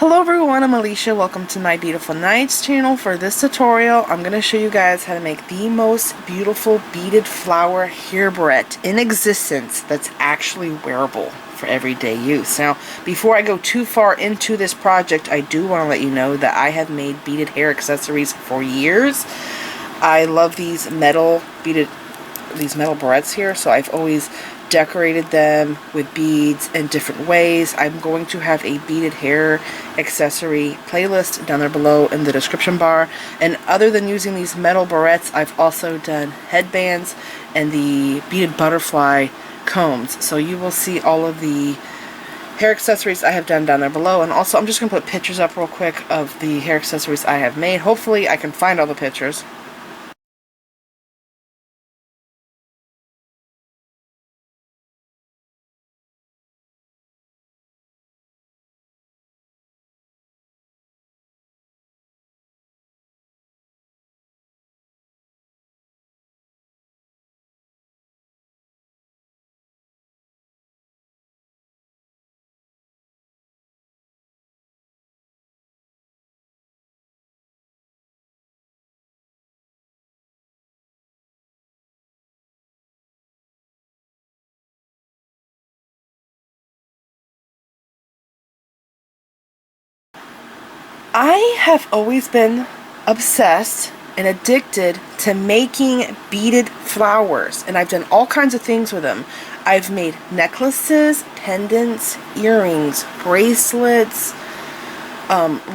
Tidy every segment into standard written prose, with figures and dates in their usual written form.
Hello everyone, I'm Alicia. Welcome to my Beautiful Nights channel. For this tutorial, I'm going to show you guys how to make the most beautiful beaded flower hair barrette in existence that's actually wearable for everyday use. Now, before I go too far into this project, I do want to let you know that I have made beaded hair accessories for years. I love these metal barrettes here, so I've always decorated them with beads in different ways. I'm going to have a beaded hair accessory playlist down there below in the description bar. And other than using these metal barrettes, I've also done headbands and the beaded butterfly combs. So you will see all of the hair accessories I have done down there below. And also I'm just going to put pictures up real quick of the hair accessories I have made. Hopefully I can find all the pictures. I have always been obsessed and addicted to making beaded flowers, and I've done all kinds of things with them. I've made necklaces, pendants, earrings, bracelets,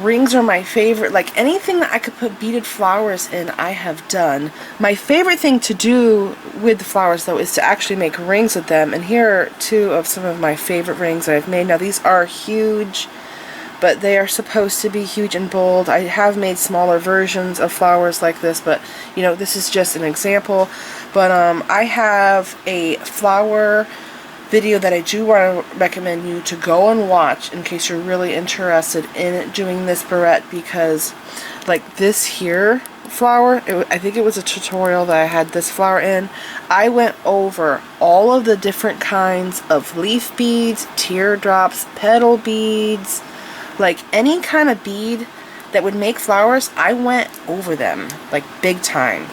rings are my favorite. Like anything that I could put beaded flowers in, I have done. My favorite thing to do with the flowers though is to actually make rings with them, and here are two of some of my favorite rings that I've made. Now these are huge, but they are supposed to be huge and bold. I have made smaller versions of flowers like this, but you know, this is just an example. But I have a flower video that I do want to recommend you to go and watch in case you're really interested in doing this barrette, because like this here flower, I think it was a tutorial that I had this flower in. I went over all of the different kinds of leaf beads, teardrops, petal beads, like any kind of bead that would make flowers. I went over them like big time,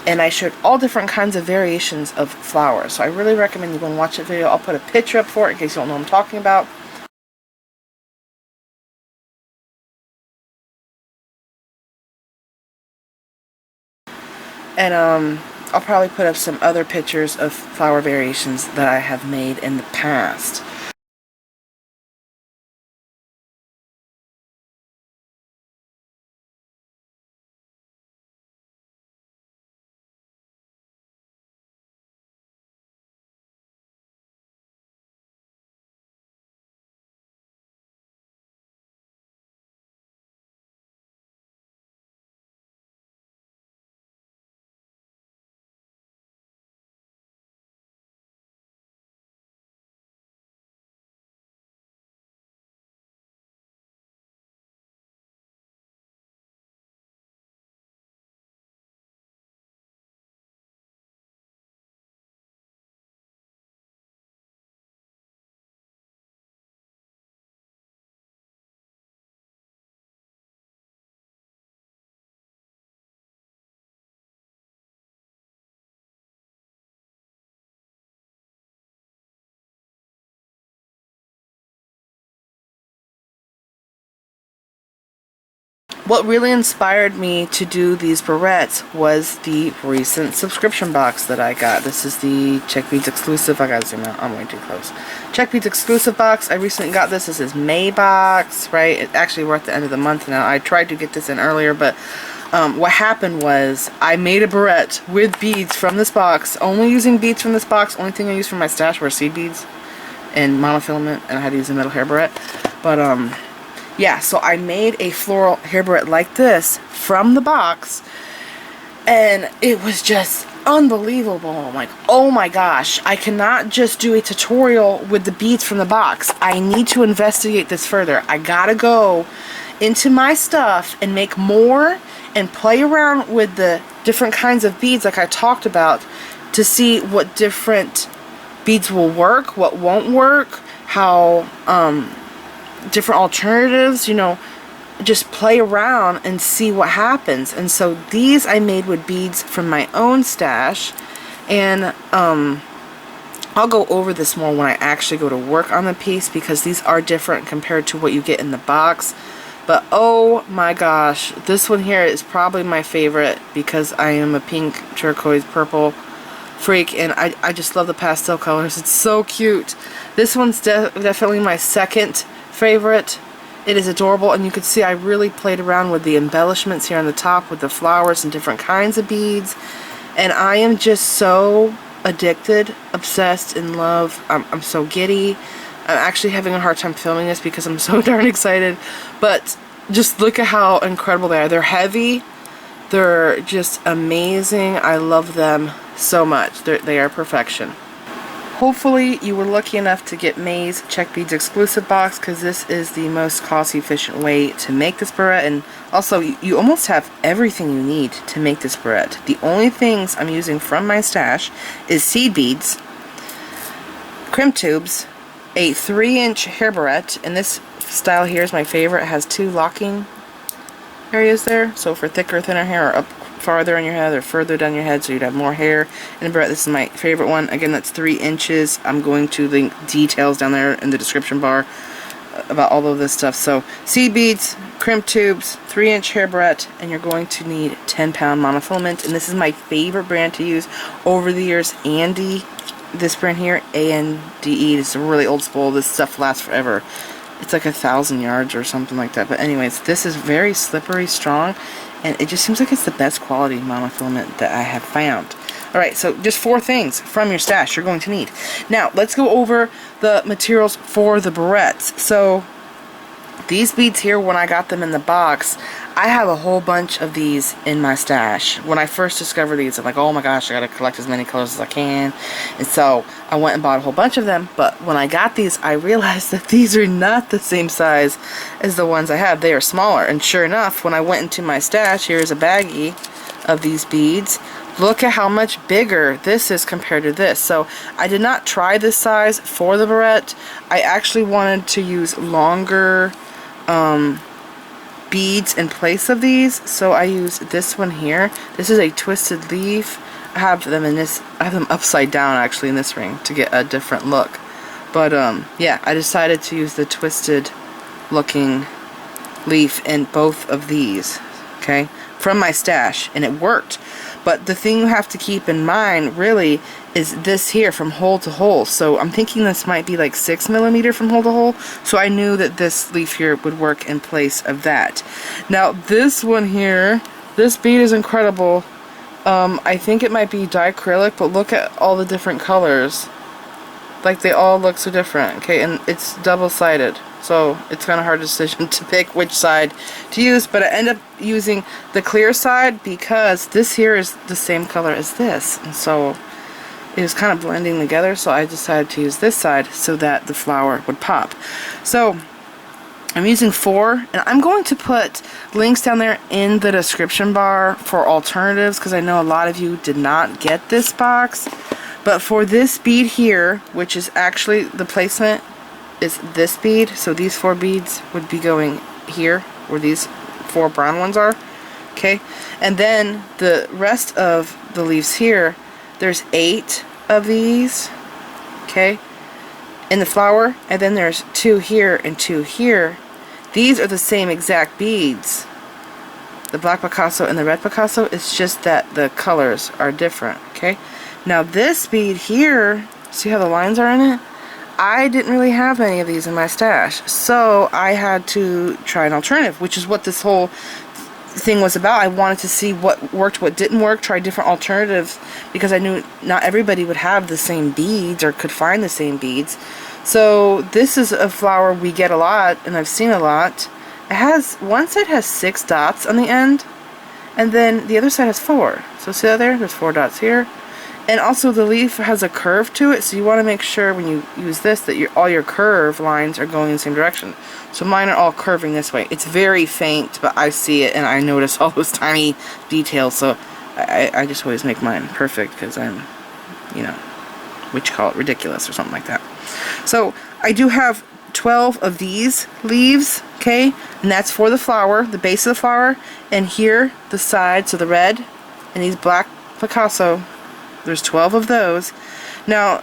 and I showed all different kinds of variations of flowers. So I really recommend you go and watch that video. I'll put a picture up for it in case you don't know what I'm talking about. And I'll probably put up some other pictures of flower variations that I have made in the past. What really inspired me to do these barrettes was the recent subscription box that I got. This is the Czech Beads exclusive. I gotta zoom out, I'm way too close. Czech Beads exclusive box. I recently got this. This is May box, right? Actually, we're at the end of the month now. I tried to get this in earlier, but what happened was I made a barrette with beads from this box, only using beads from this box. Only thing I used for my stash were seed beads and monofilament, and I had to use a metal hair barrette. But yeah, so I made a floral hair barrette like this from the box, and it was just unbelievable. I'm like, oh my gosh, I cannot just do a tutorial with the beads from the box. I need to investigate this further. I gotta go into my stuff and make more and play around with the different kinds of beads like I talked about to see what different beads will work, what won't work, how different alternatives, you know, just play around and see what happens. And so these I made with beads from my own stash, and I'll go over this more when I actually go to work on the piece, because these are different compared to what you get in the box. But oh my gosh, this one here is probably my favorite because I am a pink, turquoise, purple freak, and I just love the pastel colors. It's so cute. This one's definitely my second favorite. It is adorable, and you can see I really played around with the embellishments here on the top with the flowers and different kinds of beads, and I am just so addicted, obsessed, in love. I'm so giddy. I'm actually having a hard time filming this because I'm so darn excited, but just look at how incredible they are. They're heavy. They're just amazing. I love them so much. They are perfection. Hopefully you were lucky enough to get May's Czech Beads exclusive box, because this is the most cost efficient way to make this barrette, and also you almost have everything you need to make this barrette. The only things I'm using from my stash is seed beads, crimp tubes, a 3-inch hair barrette, and this style here is my favorite. It has 2 locking areas there, so for thicker or thinner hair, or up farther on your head or further down your head, so you'd have more hair in a barrette. This is my favorite one. Again, that's 3 inches. I'm going to link details down there in the description bar about all of this stuff. So seed beads, crimp tubes, 3-inch hair barrette, and you're going to need 10-pound monofilament. And this is my favorite brand to use over the years, Andy. This brand here, ANDE. It's a really old spool. This stuff lasts forever. It's like 1,000 yards or something like that. But anyways, this is very slippery, strong, and it just seems like it's the best quality monofilament that I have found. Alright, so just 4 things from your stash you're going to need. Now, let's go over the materials for the barrettes. So, these beads here, when I got them in the box, I have a whole bunch of these in my stash. When I first discovered these, I'm like, oh my gosh, I gotta collect as many colors as I can. And so I went and bought a whole bunch of them. But when I got these, I realized that these are not the same size as the ones I have. They are smaller. And sure enough, when I went into my stash, here's a baggie of these beads. Look at how much bigger this is compared to this. So I did not try this size for the barrette. I actually wanted to use longer beads in place of these, so I use this one here. This is a twisted leaf. I have them in this. I have them upside down actually in this ring to get a different look. But yeah, I decided to use the twisted looking leaf in both of these. Okay, from my stash, and it worked. But the thing you have to keep in mind really is this here from hole to hole. So I'm thinking this might be like 6mm from hole to hole. So I knew that this leaf here would work in place of that. Now this one here, this bead is incredible. I think it might be diacrylic, but look at all the different colors. Like they all look so different. Okay, and it's double-sided. So it's kind of hard decision to pick which side to use, but I end up using the clear side because this here is the same color as this, and so it was kind of blending together, so I decided to use this side so that the flower would pop. So I'm using 4, and I'm going to put links down there in the description bar for alternatives, because I know a lot of you did not get this box. But for this bead here, which is actually the placement is this bead, so these 4 beads would be going here where these 4 brown ones are. Okay, and then the rest of the leaves here, there's 8 of these, okay, in the flower, and then there's 2 here and 2 here. These are the same exact beads, the black Picasso and the red Picasso. It's just that the colors are different. Okay, now this bead here, see how the lines are in it? I didn't really have any of these in my stash, so I had to try an alternative, which is what this whole thing was about. I wanted to see what worked, what didn't work, try different alternatives, because I knew not everybody would have the same beads or could find the same beads. So this is a flower we get a lot, and I've seen a lot. It has, one side has 6 dots on the end, and then the other side has 4. So see that there? There's 4 dots here. And also the leaf has a curve to it, so you want to make sure when you use this that all your curve lines are going in the same direction. So mine are all curving this way. It's very faint, but I see it and I notice all those tiny details, so I just always make mine perfect because I'm, you know, what you call it, ridiculous or something like that. So I do have 12 of these leaves, okay, and that's for the flower, the base of the flower, and here the sides, so the red and these black Picasso, there's 12 of those. Now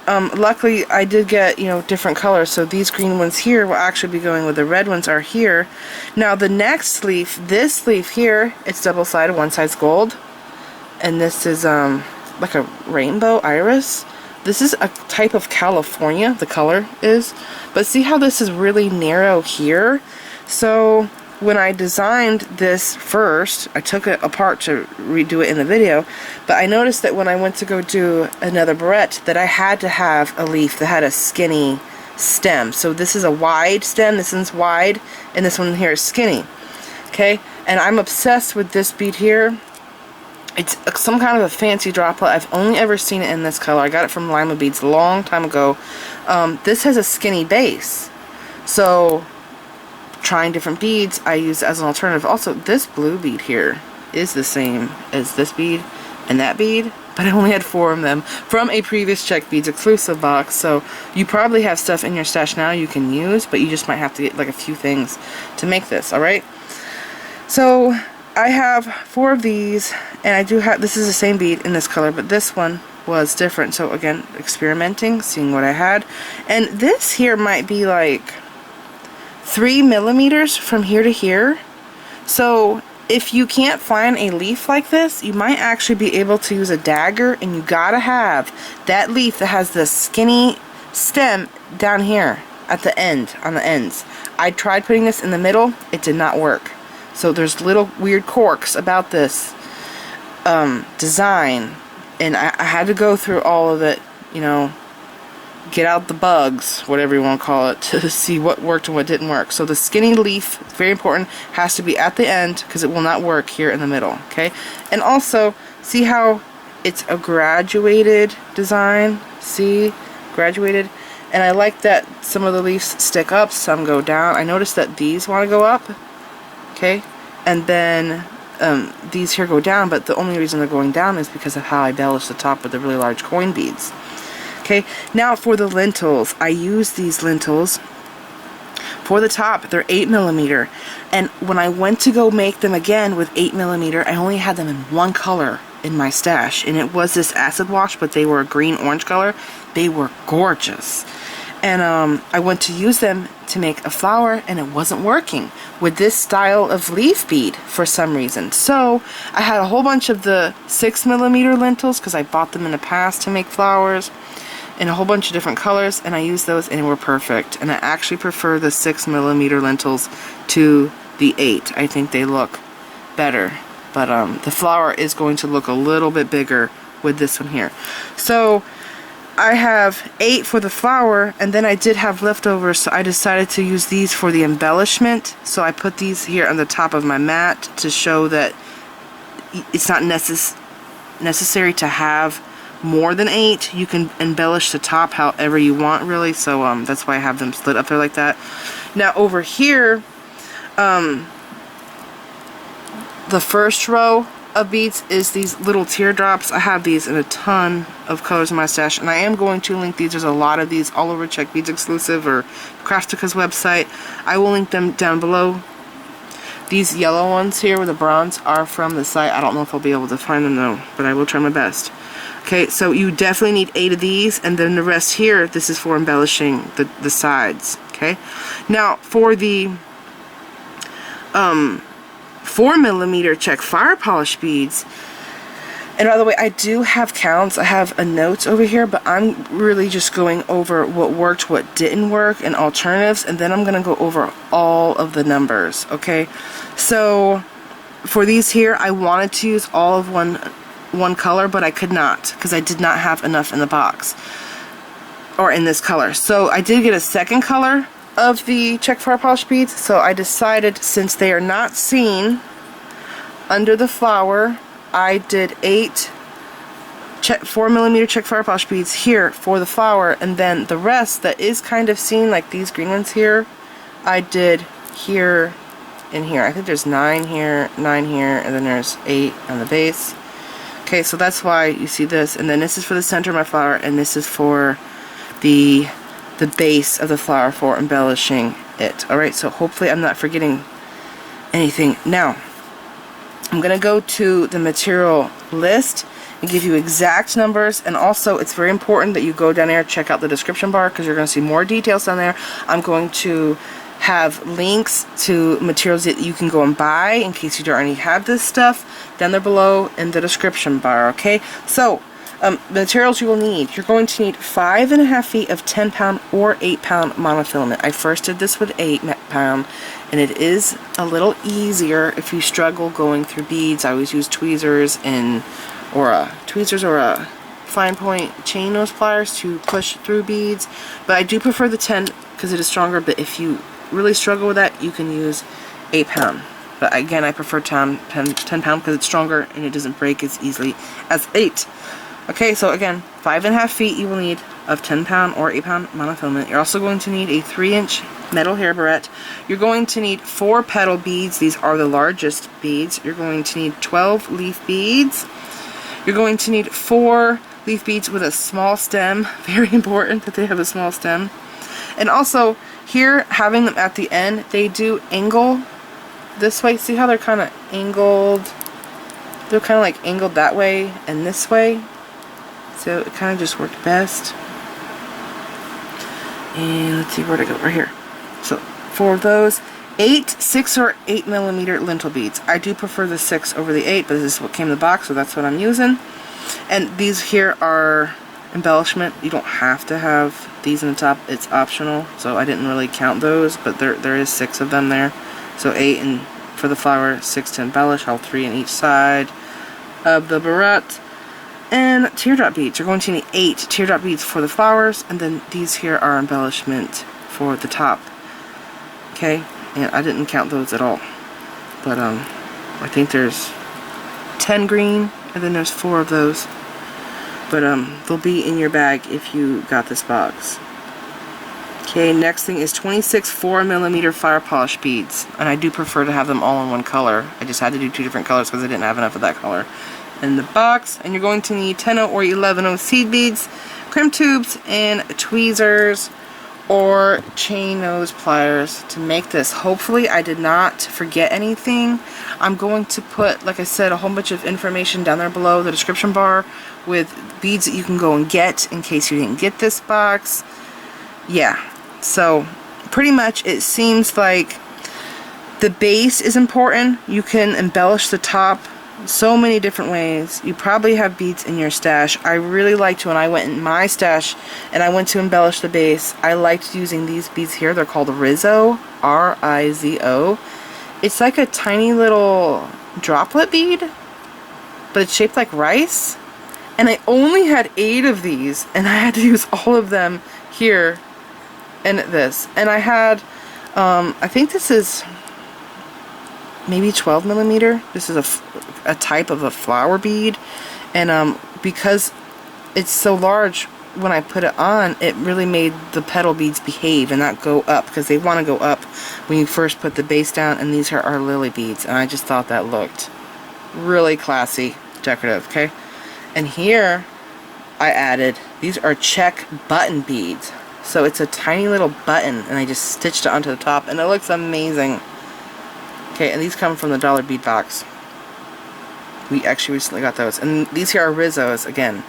luckily I did get, you know, different colors, so these green ones here will actually be going with the red ones are here. Now the next leaf, this leaf here, it's double-sided, one side's gold, and this is like a rainbow iris. This is a type of California, the color is, but see how this is really narrow here? So when I designed this first, I took it apart to redo it in the video, but I noticed that when I went to go do another barrette that I had to have a leaf that had a skinny stem. So this is a wide stem, this one's wide, and this one here is skinny. Okay, and I'm obsessed with this bead here. It's some kind of a fancy droplet. I've only ever seen it in this color. I got it from Limabeads a long time ago. This has a skinny base. So trying different beads, I use it as an alternative. Also, this blue bead here is the same as this bead and that bead, but I only had 4 of them from a previous Czech Beads exclusive box. So you probably have stuff in your stash now you can use, but you just might have to get like a few things to make this, alright? So I have 4 of these, and I do have, this is the same bead in this color, but this one was different. So again, experimenting, seeing what I had. And this here might be like 3 millimeters from here to here. So if you can't find a leaf like this, you might actually be able to use a dagger, and you gotta have that leaf that has the skinny stem down here at the end, on the ends. I tried putting this in the middle, it did not work. So there's little weird quirks about this design, and I had to go through all of it, you know, get out the bugs, whatever you want to call it, to see what worked and what didn't work. So the skinny leaf, very important, has to be at the end because it will not work here in the middle, okay? And also, see how it's a graduated design? See? Graduated. And I like that some of the leaves stick up, some go down. I noticed that these want to go up. Okay, and then these here go down, but the only reason they're going down is because of how I embellished the top with the really large coin beads. Okay, now for the lentils, I use these lentils. For the top, they're 8 millimeter, and when I went to go make them again with 8 millimeter, I only had them in one color in my stash, and it was this acid wash, but they were a green-orange color. They were gorgeous. And I went to use them to make a flower, and it wasn't working with this style of leaf bead for some reason. So I had a whole bunch of the 6 millimeter lentils because I bought them in the past to make flowers in a whole bunch of different colors, and I used those and they were perfect. And I actually prefer the 6 millimeter lentils to the 8. I think they look better, but the flower is going to look a little bit bigger with this one here. So I have 8 for the flower, and then I did have leftovers, so I decided to use these for the embellishment. So I put these here on the top of my mat to show that it's not necessary to have more than 8. You can embellish the top however you want, really. So that's why I have them split up there like that. Now over here, the first row of beads is these little teardrops. I have these in a ton of colors in my stash, and I am going to link these. There's a lot of these all over Czech Beads exclusive or Craftica's website. I will link them down below. These yellow ones here with the bronze are from the site. I don't know if I'll be able to find them though, but I will try my best. Okay, so you definitely need 8 of these, and then the rest here, this is for embellishing the sides. Okay, now for the 4 millimeter Czech fire polish beads. And by the way, I do have counts. I have a notes over here, but I'm really just going over what worked, what didn't work, and alternatives, and then I'm going to go over all of the numbers, okay? So for these here, I wanted to use all of one color, but I could not because I did not have enough in the box or in this color. So I did get a second color of the Czech fire polish beads, so I decided, since they are not seen under the flower, I did 8 4 millimeter Czech fire polish beads here for the flower, and then the rest that is kind of seen, like these green ones here, I did here and here. I think there's 9 here, 9 here, and then there's 8 on the base. Okay, so that's why you see this, and then this is for the center of my flower, and this is for the the base of the flower for embellishing it. Alright, so hopefully I'm not forgetting anything. Now, I'm going to go to the material list and give you exact numbers, and also it's very important that you go down there, check out the description bar, because you're going to see more details down there. I'm going to have links to materials that you can go and buy in case you don't already have this stuff down there below in the description bar, okay? So, materials you will need. You're going to need 5.5 feet of 10 pound or 8 pound monofilament. I first did this with 8 pound, and it is a little easier if you struggle going through beads. I always use tweezers or a fine point chain nose pliers to push through beads, but I do prefer the 10 because it is stronger. But if you really struggle with that, you can use 8 pound. But again, I prefer 10 pound because it's stronger and it doesn't break as easily as 8. Okay, so again, 5.5 feet you will need of 10 pound or 8 pound monofilament. You're also going to need a 3-inch metal hair barrette. You're going to need 4 petal beads. These are the largest beads. You're going to need 12 leaf beads. You're going to need 4 leaf beads with a small stem. Very important that they have a small stem. And also, here, having them at the end, they do angle this way. See how they're kind of angled? They're kind of like angled that way and this way. So it kind of just worked best. And let's see, where'd I go? Right here. So 4 of those. 6 or 8 millimeter lentil beads. I do prefer the 6 over the 8, but this is what came in the box, so that's what I'm using. And these here are embellishment. You don't have to have these in the top. It's optional, so I didn't really count those, but there is 6 of them there. So 8 and for the flower, 6 to embellish, all 3 on each side of the barrette. And teardrop beads. You're going to need 8 teardrop beads for the flowers, and then these here are embellishment for the top. Okay, and I didn't count those at all, but I think there's 10 green, and then there's 4 of those. But they'll be in your bag if you got this box. Okay, next thing is 26 4mm fire polish beads, and I do prefer to have them all in one color. I just had to do 2 different colors because I didn't have enough of that color in the box. And you're going to need 10-0 or 11-0 seed beads, crimp tubes, and tweezers or chain nose pliers to make this. Hopefully I did not forget anything. I'm going to put, like I said, a whole bunch of information down there below the description bar with beads that you can go and get in case you didn't get this box. Yeah, so pretty much it seems like the base is important. You can embellish the top so many different ways. You probably have beads in your stash. I really liked when I went in my stash and I went to embellish the base, I liked using these beads here. They're called Rizzo, R-I-Z-O. It's like a tiny little droplet bead, but it's shaped like rice. And I only had 8 of these, and I had to use all of them here and this. And I had, I think this is maybe 12mm. This is a type of a flower bead, and because it's so large, when I put it on, it really made the petal beads behave and not go up, because they want to go up when you first put the base down. And these are our lily beads, and I just thought that looked really classy, decorative. Okay, and here I added, these are Czech button beads, so it's a tiny little button, and I just stitched it onto the top, and it looks amazing. Okay, and these come from the Dollar Bead box. We actually recently got those. And these here are Rizzos again.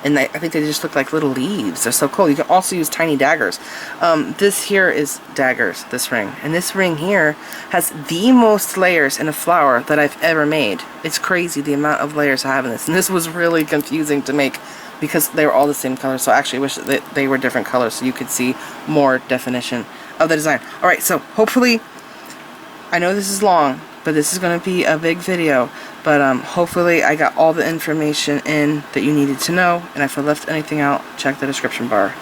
And I think they just look like little leaves. They're so cool. You can also use tiny daggers. This here is daggers, this ring. And this ring here has the most layers in a flower that I've ever made. It's crazy the amount of layers I have in this. And this was really confusing to make because they were all the same color. So I actually wish that they were different colors so you could see more definition of the design. Alright, so hopefully, I know this is long, but this is going to be a big video, but hopefully I got all the information in that you needed to know, and if I left anything out, check the description bar.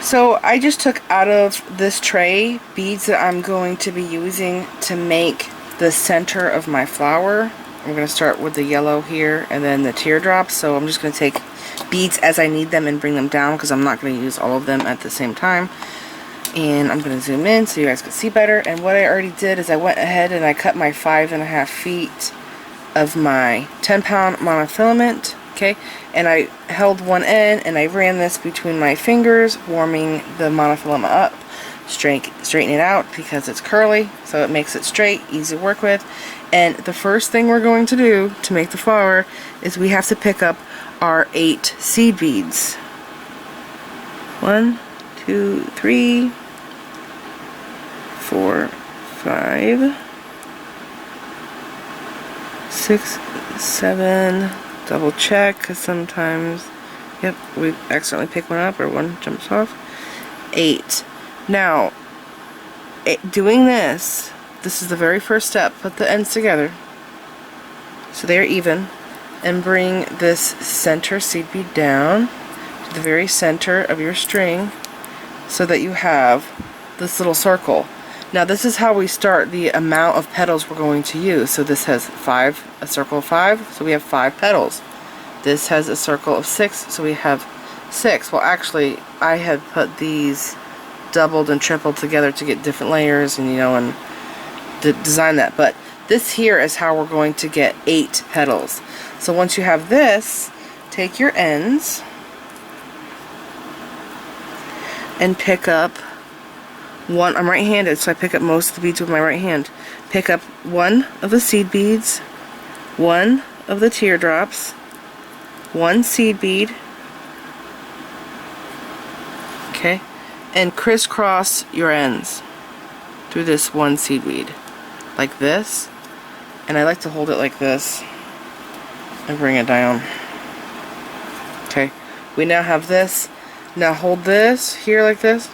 So I just took out of this tray beads that I'm going to be using to make the center of my flower. I'm going to start with the yellow here and then the teardrops, so I'm just going to take beads as I need them and bring them down because I'm not going to use all of them at the same time. And I'm going to zoom in so you guys can see better. And what I already did is I went ahead and I cut my 5.5 feet of my 10 pound monofilament Okay, and I held one end and I ran this between my fingers, warming the monofilament up, straighten it out because it's curly, so it makes it straight, easy to work with. And the first thing we're going to do to make the flower is we have to pick up our 8 seed beads. 1, 2, 3, 4, 5, 6, 7, double check because sometimes, yep, we accidentally pick one up or one jumps off. 8. Now, doing this is the very first step. Put the ends together so they're even, and bring this center seed bead down to the very center of your string so that you have this little circle. Now this is how we start the amount of petals we're going to use. So this has 5, a circle of 5, so we have 5 petals. This has a circle of 6, so we have 6. Well, actually, I had put these doubled and tripled together to get different layers, and and design that. But this here is how we're going to get 8 petals. So once you have this, take your ends and pick up one. I'm right-handed, so I pick up most of the beads with my right hand. Pick up one of the seed beads, one of the teardrops, one seed bead, okay, and crisscross your ends through this one seed bead, like this. And I like to hold it like this and bring it down. Okay, we now have this. Now hold this here like this.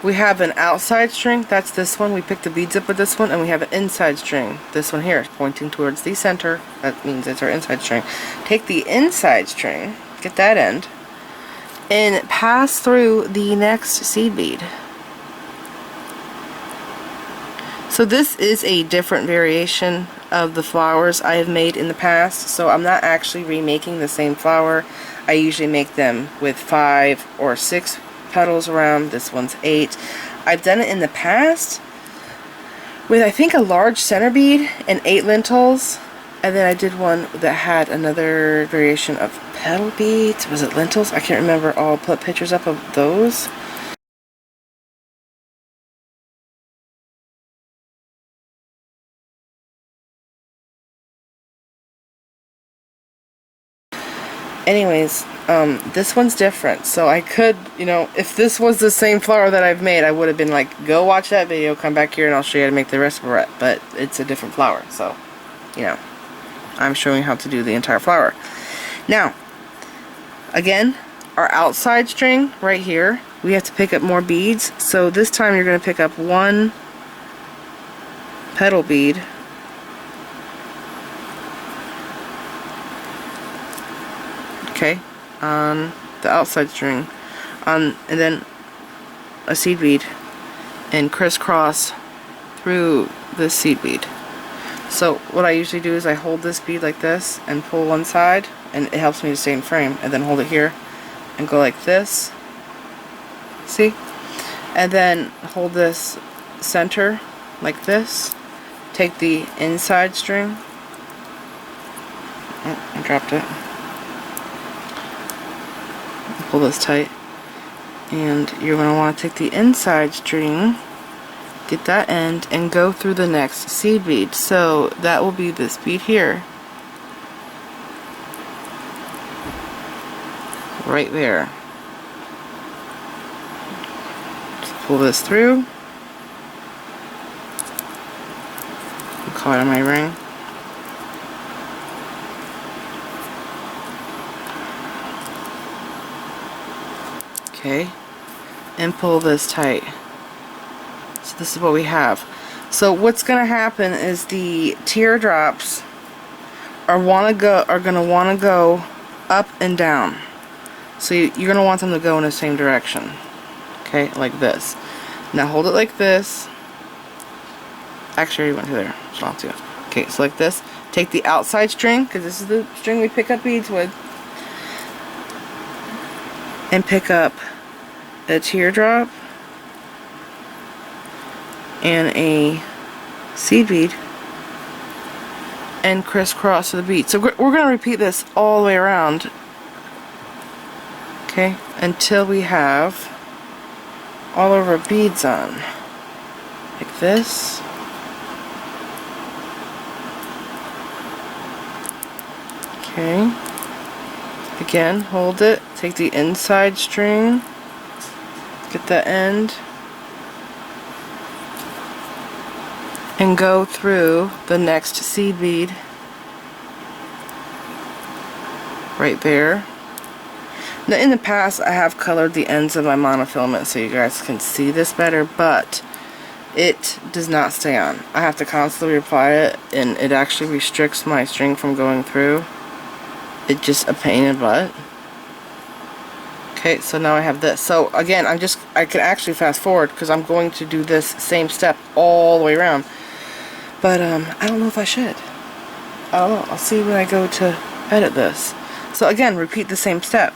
We have an outside string, that's this one. We pick the beads up with this one, and we have an inside string, this one here, pointing towards the center. That means it's our inside string. Take the inside string, get that end, and pass through the next seed bead. So this is a different variation of the flowers I have made in the past, so I'm not actually remaking the same flower. I usually make them with 5 or 6 petals around. This one's 8. I've done it in the past with, I think, a large center bead and 8 lentils, and then I did one that had another variation of petal beads. Was it lentils? I can't remember. I'll put pictures up of those. Anyways, this one's different, so I could, if this was the same flower that I've made, I would have been like, go watch that video, come back here, and I'll show you how to make the rest of Barrette. But it's a different flower, so, I'm showing how to do the entire flower. Now, again, our outside string right here, we have to pick up more beads. So this time you're going to pick up one petal bead, okay, on the outside string, and then a seed bead, and crisscross through this seed bead. So what I usually do is I hold this bead like this and pull one side, and it helps me to stay in frame, and then hold it here and go like this, see, and then hold this center like this, take the inside string, oh, I dropped it, pull this tight, and you're going to want to take the inside string, get that end, and go through the next seed bead. So that will be this bead here, right there. Just pull this through, caught on my ring. Okay, and pull this tight. So this is what we have. So what's going to happen is the teardrops are going to want to go up and down. So you're going to want them to go in the same direction. Okay, like this. Now hold it like this. Actually, I already went to there, so I'll do it. Okay, so like this. Take the outside string, because this is the string we pick up beads with, and pick up a teardrop and a seed bead, and crisscross the bead. So we're going to repeat this all the way around, okay, until we have all of our beads on, like this. Okay, again, hold it, take the inside string, get the end, and go through the next seed bead right there. Now in the past I have colored the ends of my monofilament so you guys can see this better, but it does not stay on. I have to constantly reapply it, and it actually restricts my string from going through. It's just a pain in the butt. Okay, so now I have this. So again, I can actually fast forward because I'm going to do this same step all the way around. But I don't know if I should. I don't know. I'll see when I go to edit this. So again, repeat the same step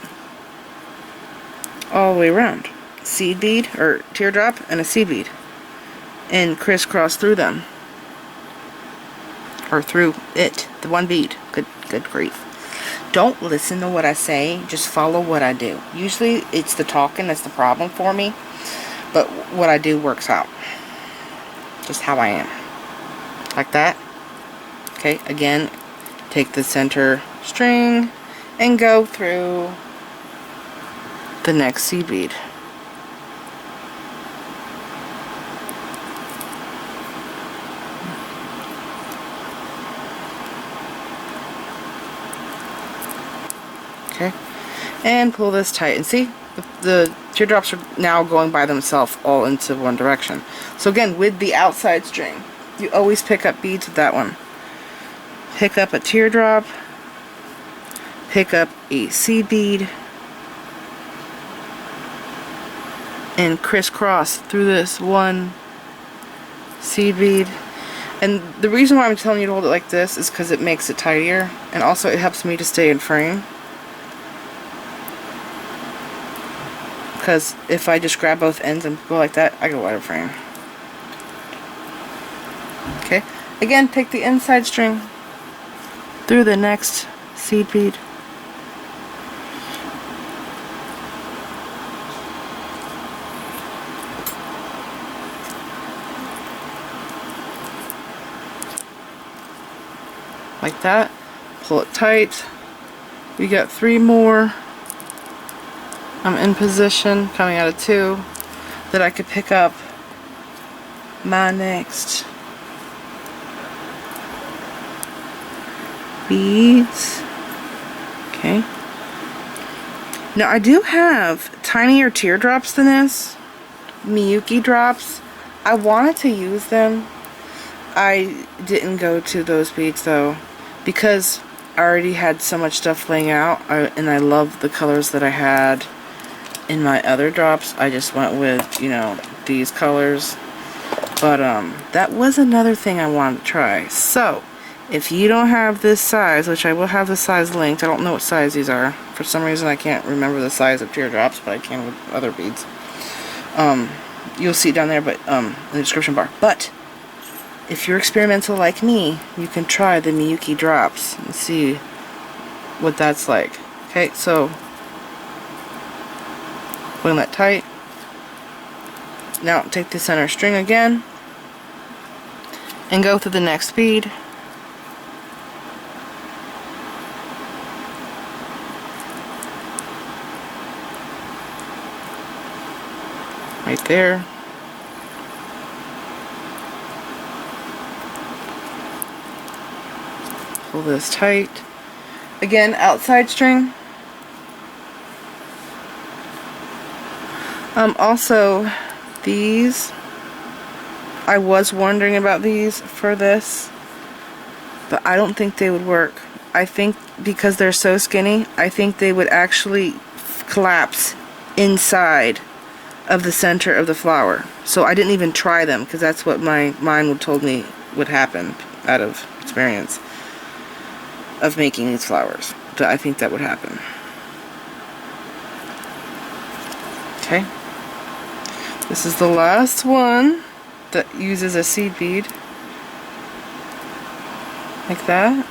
all the way around. Seed bead or teardrop and a seed bead, and crisscross through them, or through it, the one bead. Good grief. Don't listen to what I say, just follow what I do. Usually it's the talking that's the problem for me, but what I do works out. Just how I am. Like that. Okay, again, take the center string and go through the next seed bead. Okay, and pull this tight, and see the teardrops are now going by themselves all into one direction. So again, with the outside string, you always pick up beads with that one. Pick up a teardrop, pick up a seed bead, and crisscross through this one seed bead. And the reason why I'm telling you to hold it like this is because it makes it tidier, and also it helps me to stay in frame. Because if I just grab both ends and go like that, I go out of frame. Okay, again, take the inside string through the next seed bead. Like that. Pull it tight. We got 3 more. I'm in position, coming out of 2, that I could pick up my next beads. Okay. Now I do have tinier teardrops than this, Miyuki drops. I wanted to use them. I didn't go to those beads though, because I already had so much stuff laying out, and I love the colors that I had in my other drops. I just went with, you know, these colors. But that was another thing I wanted to try. So if you don't have this size, which I will have the size linked, I don't know what size these are. For some reason I can't remember the size of teardrops, but I can with other beads. You'll see it down there, but in the description bar. But if you're experimental like me, you can try the Miyuki drops and see what that's like. Okay, so pulling that tight. Now take the center string again and go through the next bead. Right there. Pull this tight. Again, outside string. Also, these, I was wondering about these for this, but I don't think they would work. I think because they're so skinny, I think they would actually collapse inside of the center of the flower. So I didn't even try them, because that's what my mind would told me would happen out of experience of making these flowers. But I think that would happen. Okay. This is the last one that uses a seed bead. like that.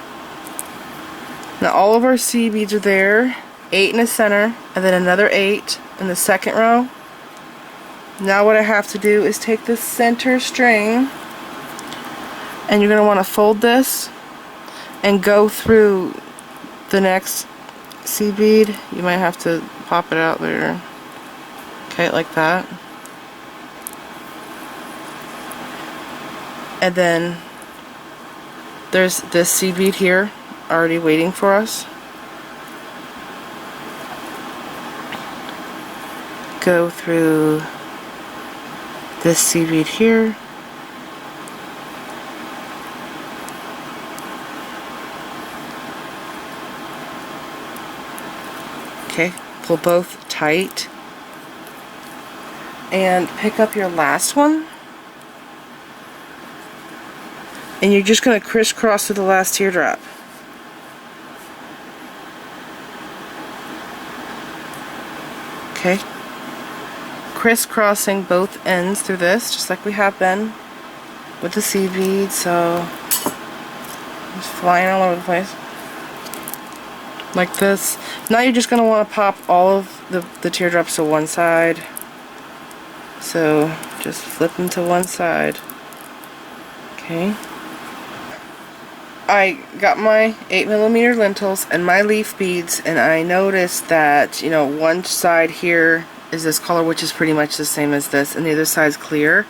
Now all of our seed beads are there, 8 in the center, and then another 8 in the second row. Now what I have to do is take this center string, and you're going to want to fold this and go through the next seed bead. You might have to pop it out there. Okay, like that. And then there's this seed bead here already waiting for us. Go through this seed bead here. Okay, pull both tight and pick up your last one, and you're just going to crisscross through the last teardrop. Okay, crisscrossing both ends through this just like we have been with the seed bead, so just flying all over the place like this. Now you're just going to want to pop all of the teardrops to one side. So just flip them to one side. Okay. I got my 8mm lentils and my leaf beads, and I noticed that, you know, one side here is this color, which is pretty much the same as this, and the other side's clear.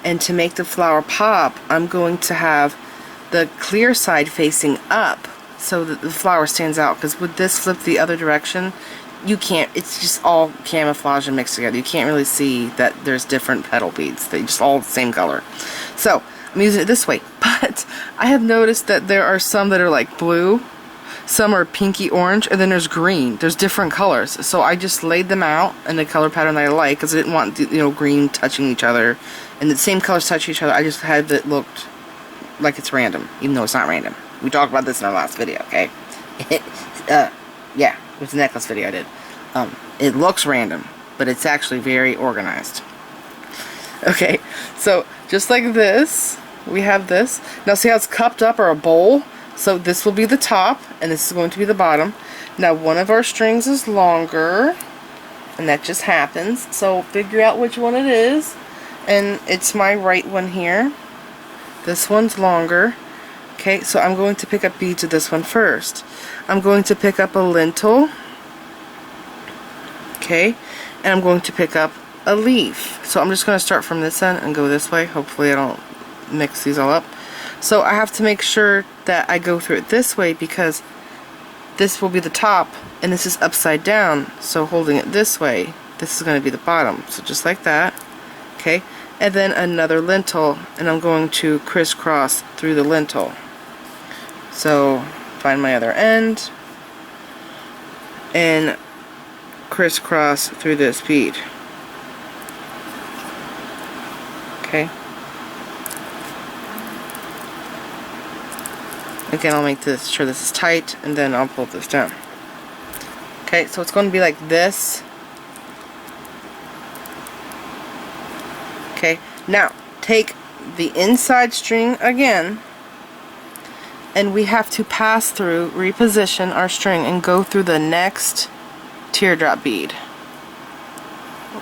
And to make the flower pop, I'm going to have the clear side facing up so that the flower stands out, because with this flipped the other direction, you can't, it's just all camouflage and mixed together. You can't really see that there's different petal beads. They're just all the same color. So I'm using it this way, but I have noticed that there are some that are like blue, some are pinky orange, and then there's green. There's different colors. So I just laid them out in the color pattern that I like, because I didn't want, you know, green touching each other and the same colors touching each other. I just had it looked like it's random, even though it's not random. We talked about this in our last video, okay? Yeah, it was a necklace video I did. It looks random, but it's actually very organized. Okay, so just like this, we have this. Now see how it's cupped up, or a bowl? So this will be the top, and this is going to be the bottom. Now one of our strings is longer, and that just happens. So figure out which one it is, and it's my right one here. This one's longer. Okay, so I'm going to pick up beads of this one first. I'm going to pick up a lentil. Okay, and I'm going to pick up a leaf. So I'm just going to start from this end and go this way. Hopefully I don't mix these all up. So I have to make sure that I go through it this way, because this will be the top and this is upside down. So holding it this way, this is going to be the bottom. So just like that. Okay, and then another lentil, and I'm going to crisscross through the lentil. So find my other end and crisscross through this bead. Okay. Again, I'll make this sure this is tight, and then I'll pull this down. Okay, so it's going to be like this. Okay, now take the inside string again, and we have to pass through, reposition our string, and go through the next teardrop bead.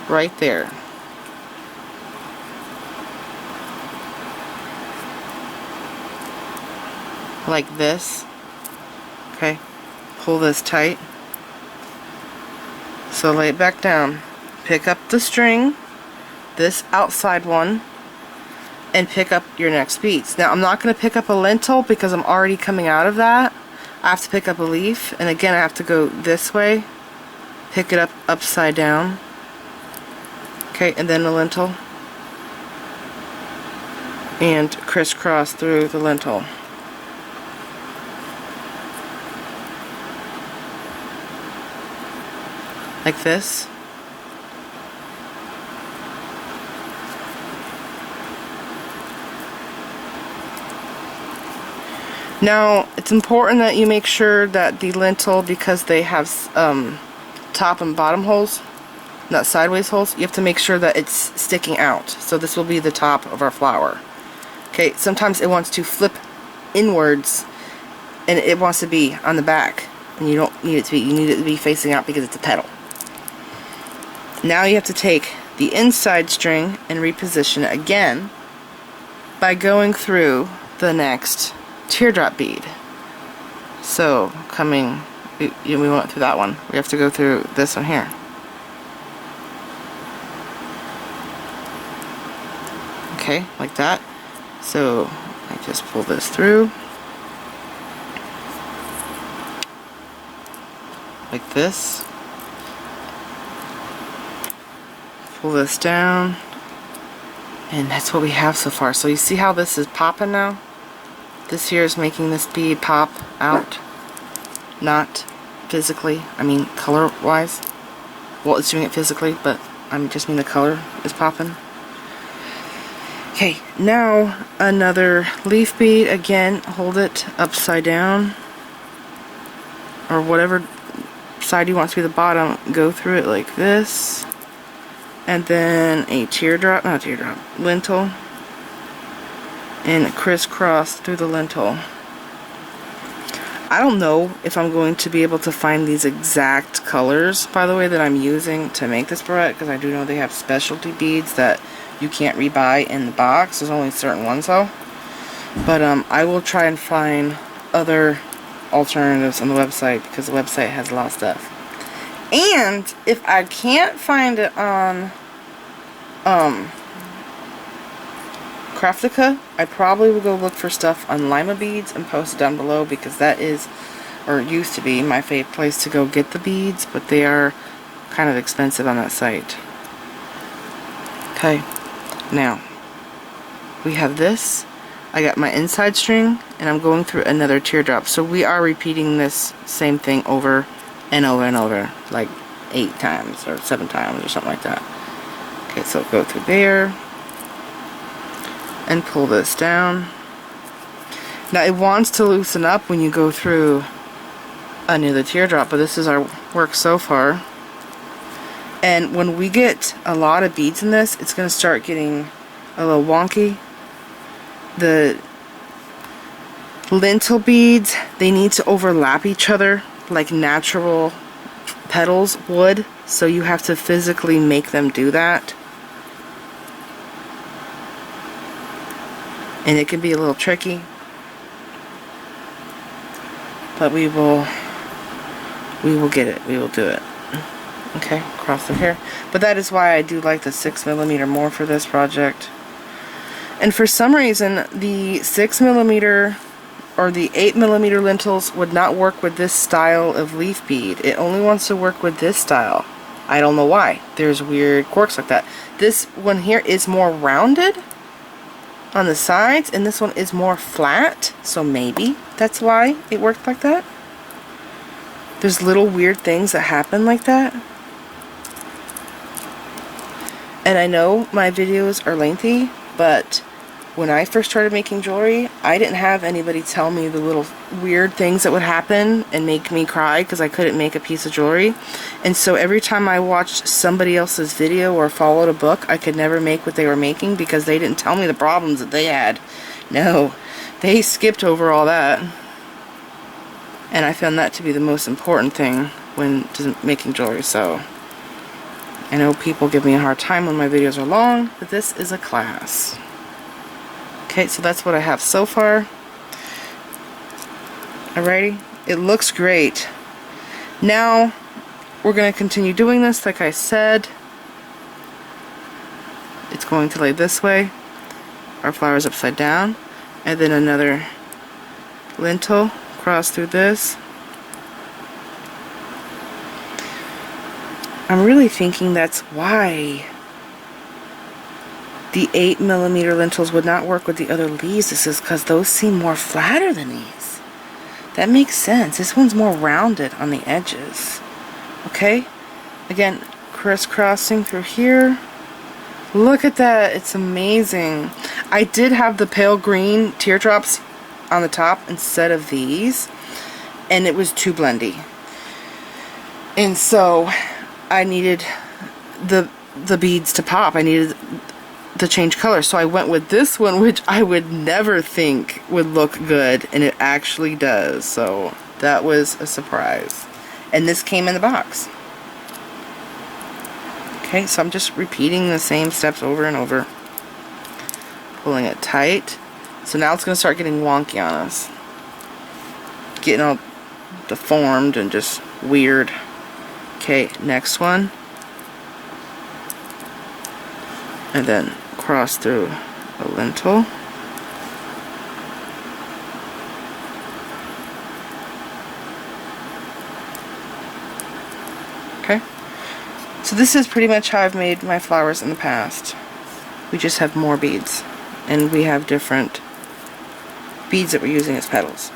Right there. Like this. Okay, pull this tight. So lay it back down. Pick up the string, this outside one, and pick up your next beads. Now I'm not going to pick up a lentil because I'm already coming out of that. I have to pick up a leaf, and again I have to go this way, pick it up upside down. Okay, and then a lentil, and crisscross through the lentil. Like this. Now it's important that you make sure that the lentil, because they have top and bottom holes, not sideways holes, you have to make sure that it's sticking out. So this will be the top of our flower. Okay, sometimes it wants to flip inwards, and it wants to be on the back, and you don't need it to be, you need it to be facing out because it's a petal. Now you have to take the inside string and reposition it again by going through the next teardrop bead. So coming, we went through that one, we have to go through this one here. Okay, like that. So I just pull this through like this, pull this down, and that's what we have so far. So you see how this is popping now? This here is making this bead pop out, not physically, I mean color wise. Well, it's doing it physically, but I just mean the color is popping. Okay, now another leaf bead. Again, hold it upside down, or whatever side you want to be the bottom. Go through it like this, and then a teardrop, not teardrop, lentil, and crisscross through the lentil. I don't know if I'm going to be able to find these exact colors, by the way, that I'm using to make this barrette, because I do know they have specialty beads that you can't rebuy in the box. There's only certain ones though. But I will try and find other alternatives on the website, because the website has a lot of stuff. And if I can't find it on Craftica, I probably will go look for stuff on limabeads and post it down below, because that is, or used to be, my favorite place to go get the beads, but they are kind of expensive on that site. Okay, now we have this. I got my inside string, and I'm going through another teardrop. So we are repeating this same thing over and over and over, like 8 times or 7 times or something like that. Okay, so go through there and pull this down. Now it wants to loosen up when you go through another teardrop, but this is our work so far. And when we get a lot of beads in this, it's going to start getting a little wonky. The lentil beads, they need to overlap each other like natural petals would, so you have to physically make them do that. And it can be a little tricky, but we will get it. We will do it. Okay, cross them here. But that is why I do like the 6mm more for this project. And for some reason, the 6mm or the 8mm lentils would not work with this style of leaf bead. It only wants to work with this style. I don't know why. There's weird quirks like that. This one here is more rounded on the sides, and this one is more flat, so maybe that's why it worked like that. There's little weird things that happen like that. And I know my videos are lengthy, but when I first started making jewelry, I didn't have anybody tell me the little weird things that would happen and make me cry because I couldn't make a piece of jewelry. And so every time I watched somebody else's video or followed a book, I could never make what they were making because they didn't tell me the problems that they had. No, they skipped over all that. And I found that to be the most important thing when making jewelry. So I know people give me a hard time when my videos are long, but this is a class. Okay, so that's what I have so far. Alrighty, it looks great. Now we're going to continue doing this like I said. It's going to lay this way, our flowers upside down, and then another lentil cross through this. I'm really thinking that's why the 8mm lentils would not work with the other leaves. This is because those seem more flatter than these. That makes sense. This one's more rounded on the edges. Okay? Again, crisscrossing through here. Look at that. It's amazing. I did have the pale green teardrops on the top instead of these, and it was too blendy. And so I needed the beads to pop. I needed to change color. So I went with this one, which I would never think would look good, and it actually does. So that was a surprise. And this came in the box. Okay, so I'm just repeating the same steps over and over. Pulling it tight. So now it's going to start getting wonky on us. Getting all deformed and just weird. Okay, next one. And then cross through a lentil. Okay. So this is pretty much how I've made my flowers in the past. We just have more beads. And we have different beads that we're using as petals.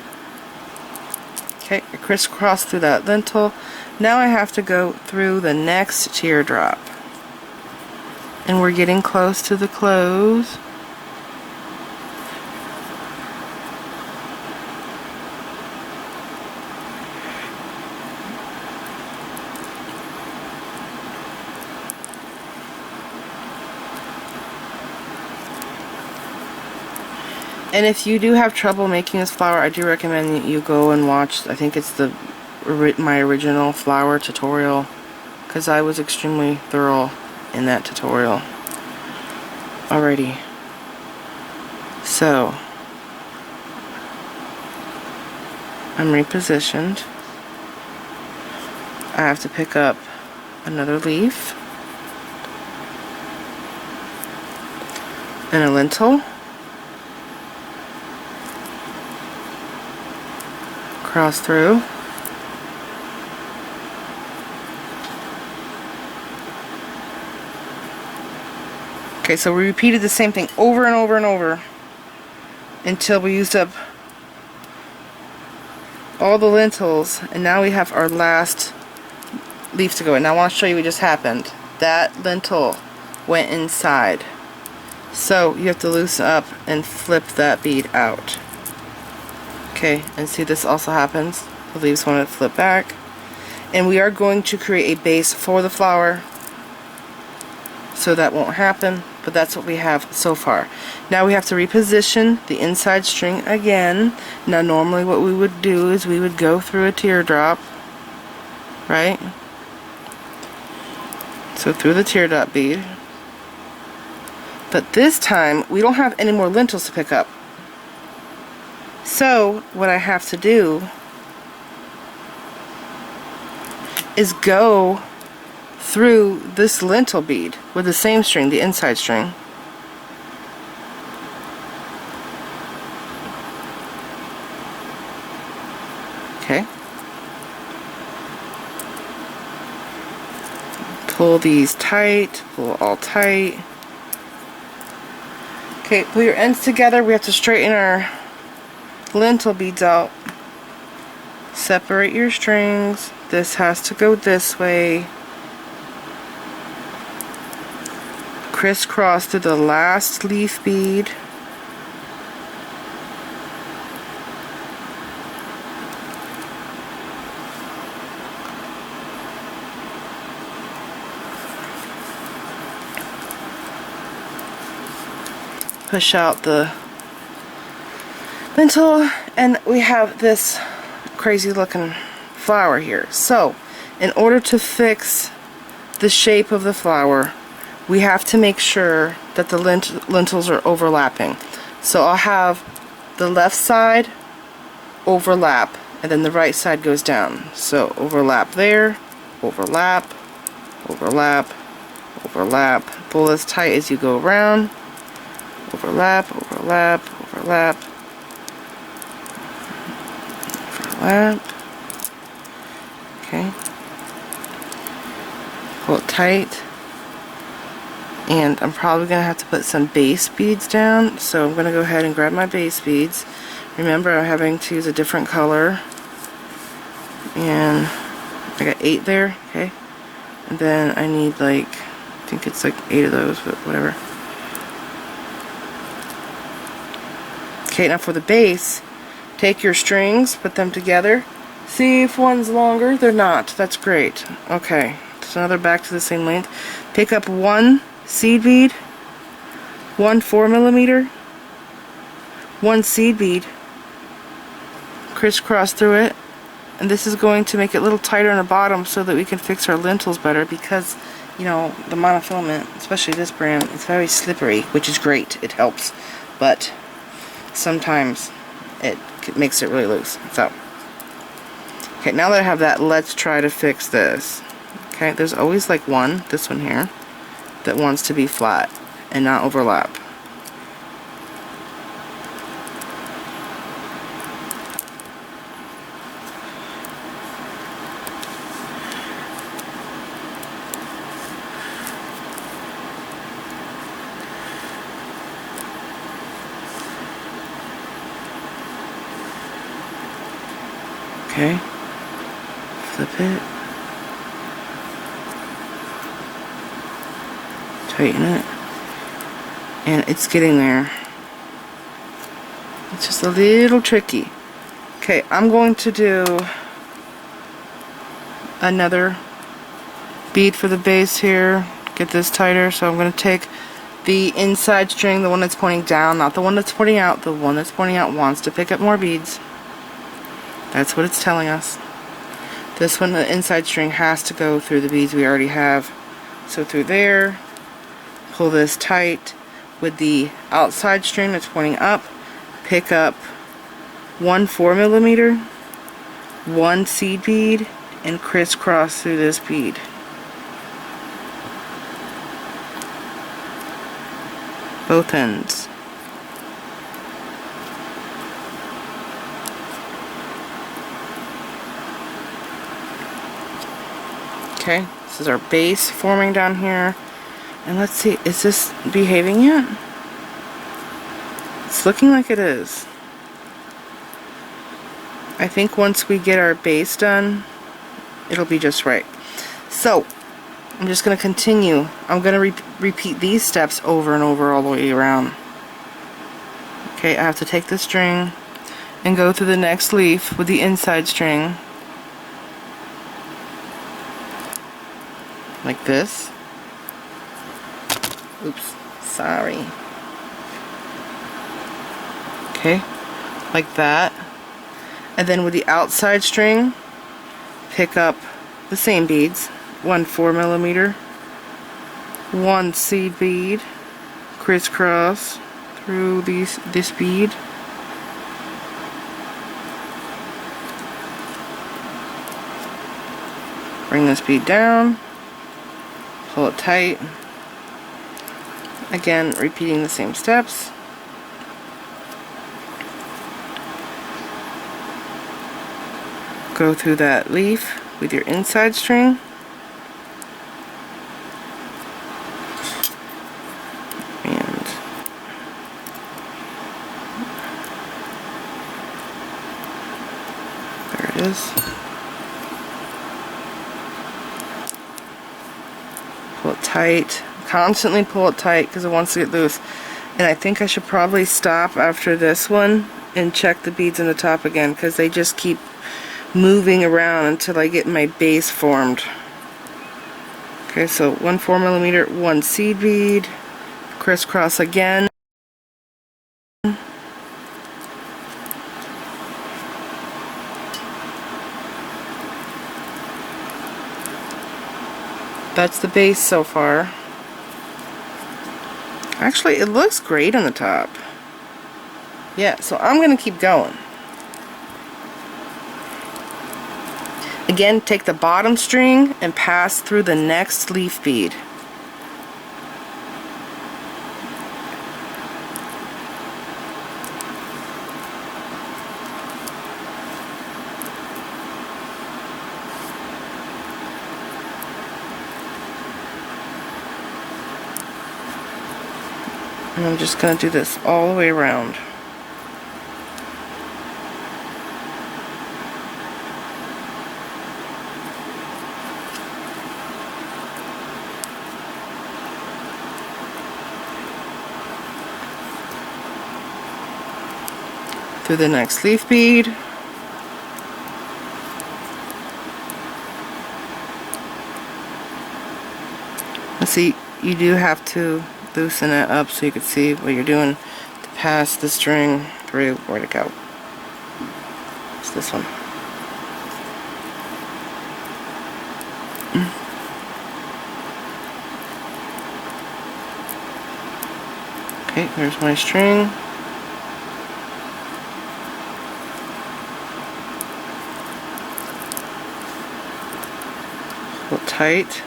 Okay, I crisscross through that lentil. Now I have to go through the next teardrop. And we're getting close to the close. And if you do have trouble making this flower, I do recommend that you go and watch, I think it's my original flower tutorial, because I was extremely thorough in that tutorial. Alrighty. So, I'm repositioned. I have to pick up another leaf and a lentil. Cross through. Okay, so we repeated the same thing over and over and over until we used up all the lentils, and now we have our last leaf to go in. Now I want to show you what just happened. That lentil went inside. So you have to loosen up and flip that bead out. Okay, and see this also happens. The leaves want to flip back. And we are going to create a base for the flower. So that won't happen, but that's what we have so far. Now we have to reposition the inside string again. Now normally what we would do is we would go through a teardrop, right? So through the teardrop bead. But this time we don't have any more lentils to pick up. So what I have to do is go through this lentil bead with the same string, the inside string. Okay. Pull these tight, pull all tight. Okay, pull your ends together. We have to straighten our lentil beads out. Separate your strings. This has to go this way. Crisscross through the last leaf bead. Push out the lentil, and we have this crazy looking flower here. So in order to fix the shape of the flower, we have to make sure that the lentils are overlapping. So I'll have the left side overlap, and then the right side goes down. So overlap there, overlap, overlap, overlap. Pull as tight as you go around. Overlap, overlap, overlap, overlap. Okay. Pull it tight. And I'm probably going to have to put some base beads down, so I'm going to go ahead and grab my base beads. Remember, I'm having to use a different color. And I got 8 there, okay? And then I need like, I think it's like 8 of those, but whatever. Okay, now for the base, take your strings, put them together. See if one's longer. They're not. That's great. Okay, so now they're back to the same length. Pick up one seed bead, one 4mm, one seed bead, crisscross through it, and this is going to make it a little tighter on the bottom so that we can fix our lentils better, because you know the monofilament, especially this brand, it's very slippery, which is great, it helps, but sometimes it makes it really loose. So okay, now that I have that, let's try to fix this. Okay, there's always like one, this one here, that wants to be flat and not overlap. Okay, flip it, tighten it, and it's getting there. It's just a little tricky. Okay, I'm going to do another bead for the base here, get this tighter. So I'm going to take the inside string, the one that's pointing down, not the one that's pointing out. The one that's pointing out wants to pick up more beads. That's what it's telling us. This one, the inside string, has to go through the beads we already have. So through there, pull this tight with the outside string that's pointing up, pick up one 4mm, one seed bead, and crisscross through this bead. Both ends. Okay, this is our base forming down here. And let's see, is this behaving yet? It's looking like it is. I think once we get our base done, it'll be just right. So, I'm just going to continue. I'm going to repeat these steps over and over all the way around. Okay, I have to take the string and go through the next leaf with the inside string. Like this. Oops, sorry. Okay, like that. And then with the outside string, pick up the same beads. One 4mm, one seed bead, crisscross through this bead. Bring this bead down. Pull it tight. Again, repeating the same steps. Go through that leaf with your inside string. And there it is. Pull it tight. Constantly pull it tight because it wants to get loose. And I think I should probably stop after this one and check the beads in the top again, because they just keep moving around until I get my base formed. Okay, so one 4mm, one seed bead, crisscross again. That's the base so far. Actually, it looks great on the top. Yeah, so I'm going to keep going. Again, take the bottom string and pass through the next leaf bead. And I'm just going to do this all the way around. Through the next leaf bead. Let's see, you do have to loosen it up so you can see what you're doing to pass the string through. Where'd it go? It's this one. Okay, there's my string. A little tight.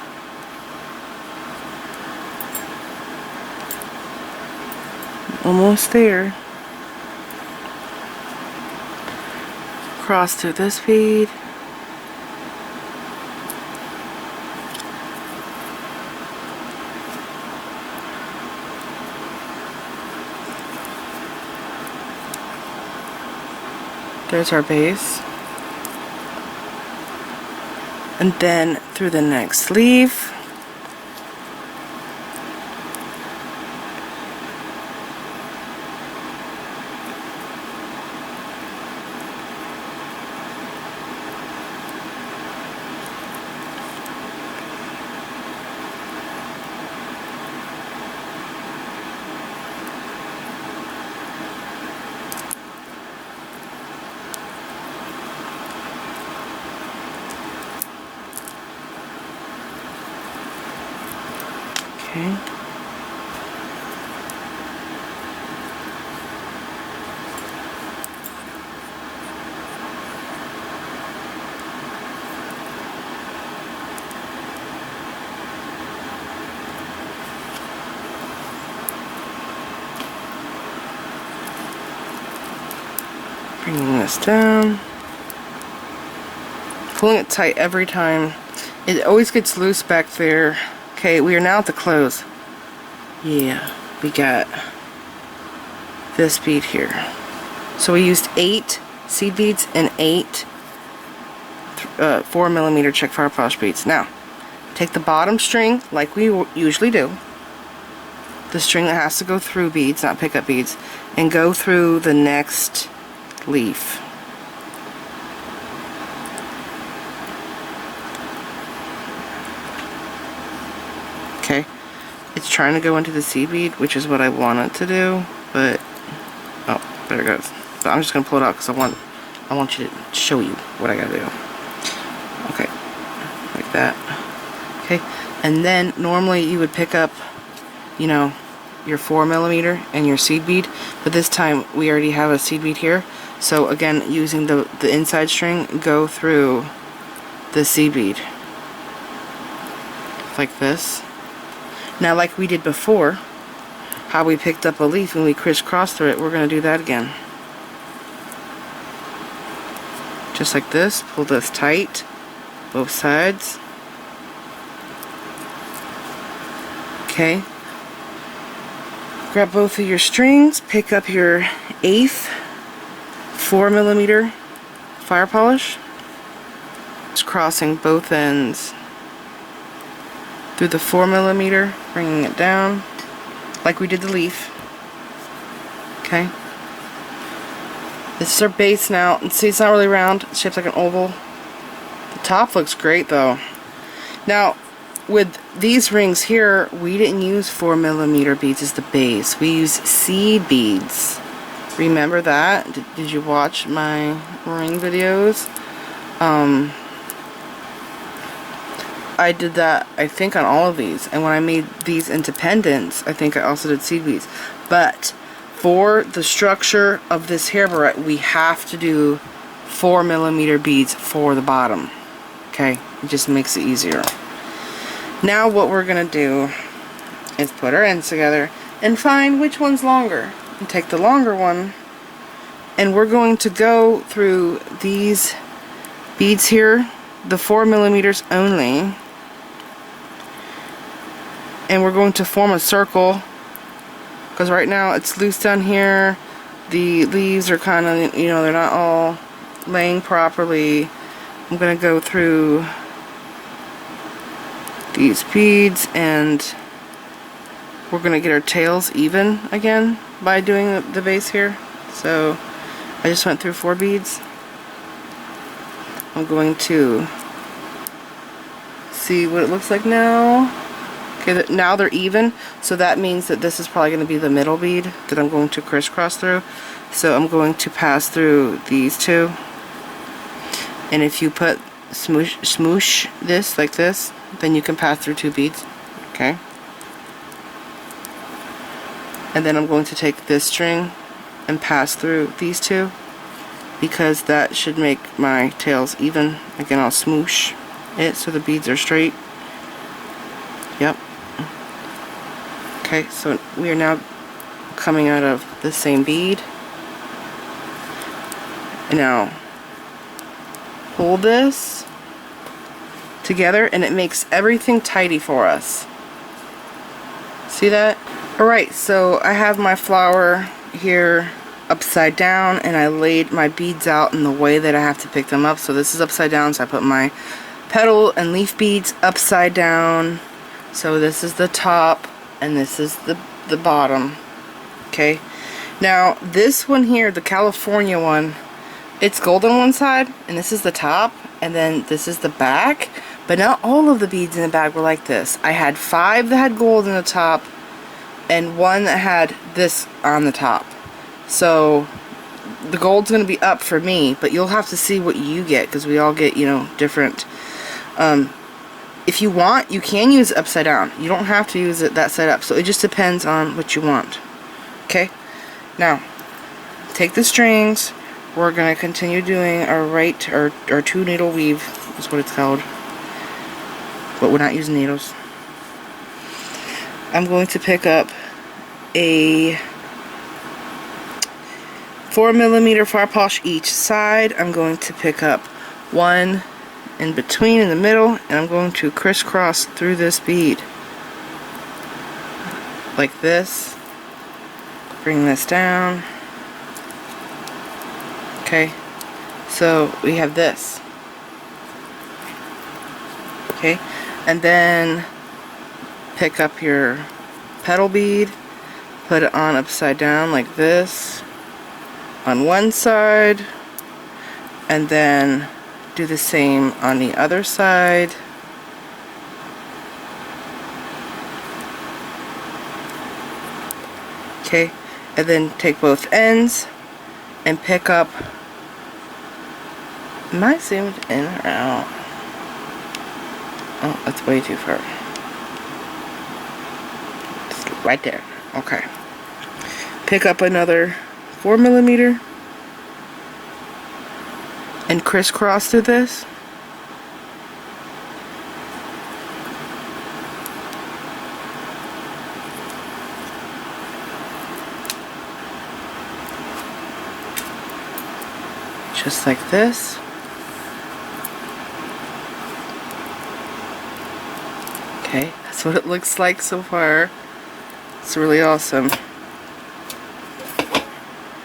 Almost there. Cross through this bead. There's our base. And then through the next leaf. Okay. Bringing this down. Pulling it tight every time. It always gets loose back there. Okay, we are now at the close. Yeah, we got this bead here. So we used 8 seed beads and 8 4mm Czech fire polish beads. Now, take the bottom string like we usually do, the string that has to go through beads, not pick up beads, and go through the next leaf. Okay, it's trying to go into the seed bead, which is what I want it to do, but oh, there it goes. But I'm just gonna pull it out because I want you to show you what I gotta do. Okay, like that. Okay, and then normally you would pick up, you know, your 4mm and your seed bead, but this time we already have a seed bead here. So again, using the inside string, go through the seed bead like this. Now, like we did before, how we picked up a leaf and we crisscrossed through it, we're going to do that again. Just like this. Pull this tight, both sides. Okay. Grab both of your strings, pick up your 8th 4mm fire polish. Just crossing both ends through the 4mm, bringing it down like we did the leaf. Okay. This is our base now. And see, it's not really round. It's shaped like an oval. The top looks great though. Now, with these rings here, we didn't use 4mm beads as the base. We used seed beads. Remember that? Did you watch my ring videos? I did that, I think, on all of these. And when I made these into pendants, I think I also did seed beads. But for the structure of this hair barrette, we have to do 4mm beads for the bottom. Okay? It just makes it easier. Now what we're going to do is put our ends together and find which one's longer. And take the longer one, and we're going to go through these beads here, the 4mm only, and we're going to form a circle, because right now it's loose down here. The leaves are kind of, you know, they're not all laying properly. I'm going to go through these beads, and we're going to get our tails even again by doing the base here. So I just went through 4 beads. I'm going to see what it looks like now. Okay, now they're even, so that means that this is probably going to be the middle bead that I'm going to crisscross through. So I'm going to pass through these two, and if you put smoosh this like this, then you can pass through 2 beads. Okay, and then I'm going to take this string and pass through these two, because that should make my tails even. Again, I'll smoosh it so the beads are straight. Yep. Okay, so we are now coming out of the same bead. Now pull this together and it makes everything tidy for us. See that? Alright, so I have my flower here upside down, and I laid my beads out in the way that I have to pick them up. So this is upside down, so I put my petal and leaf beads upside down. So this is the top and this is the bottom. Okay, now this one here, the California one, it's gold on one side, and this is the top, and then this is the back. But not all of the beads in the bag were like this. I had 5 that had gold in the top and 1 that had this on the top. So the gold's going to be up for me, but you'll have to see what you get, because we all get, you know, different. If you want, you can use it upside down. You don't have to use it that side up. So it just depends on what you want. Okay? Now, take the strings. We're going to continue doing our our 2 needle weave, is what it's called. But we're not using needles. I'm going to pick up a 4mm fire polish each side. I'm going to pick up 1 in between in the middle, and I'm going to crisscross through this bead like this. Bring this down. Okay, so we have this. Okay, and then pick up your petal bead, put it on upside down like this on one side, and then do the same on the other side. Okay, and then take both ends and pick up. Am I zoomed in or out? Oh, that's way too far. Just right there. Okay. Pick up another 4mm and crisscross through this. Just like this. Okay, that's what it looks like so far. It's really awesome.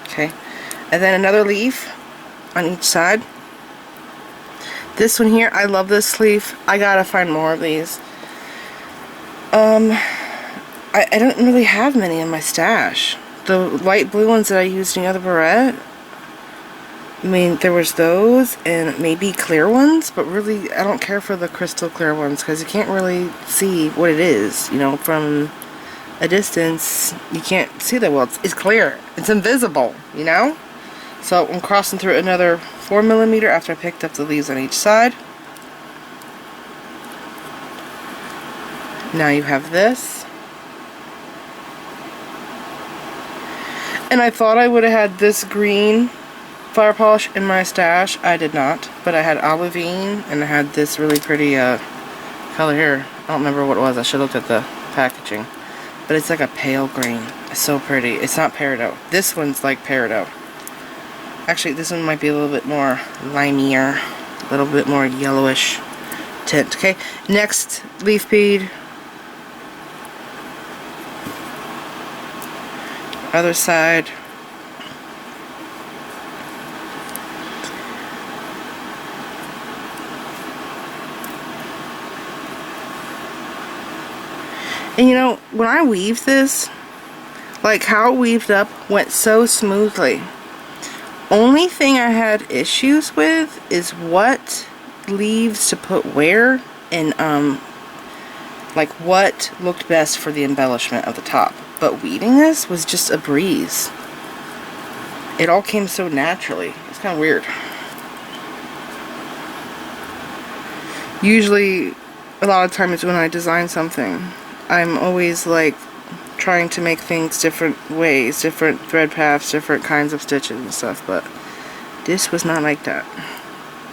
Okay, and then another leaf on each side. This one here, I love this leaf. I gotta find more of these. I don't really have many in my stash. The light blue ones that I used in the other Barrette, I mean, there was those and maybe clear ones, but really I don't care for the crystal clear ones because you can't really see what it is, you know, from a distance. You can't see that well. It's clear. It's invisible, you know? So I'm crossing through another 4mm after I picked up the leaves on each side. Now you have this. And I thought I would have had this green fire polish in my stash. I did not, but I had olivine and I had this really pretty color here. I don't remember what it was. I should have looked at the packaging. But it's like a pale green. It's so pretty. It's not peridot. This one's like peridot. Actually, this one might be a little bit more limier, a little bit more yellowish tint. Okay, next leaf bead. Other side. And you know, when I weaved this, like how it weaved up went so smoothly. Only thing I had issues with is what leaves to put where, and like what looked best for the embellishment of the top. But weaving this was just a breeze. It all came so naturally. It's kind of weird. Usually, a lot of times when I design something, I'm always like trying to make things different ways, different thread paths, different kinds of stitches and stuff, but this was not like that.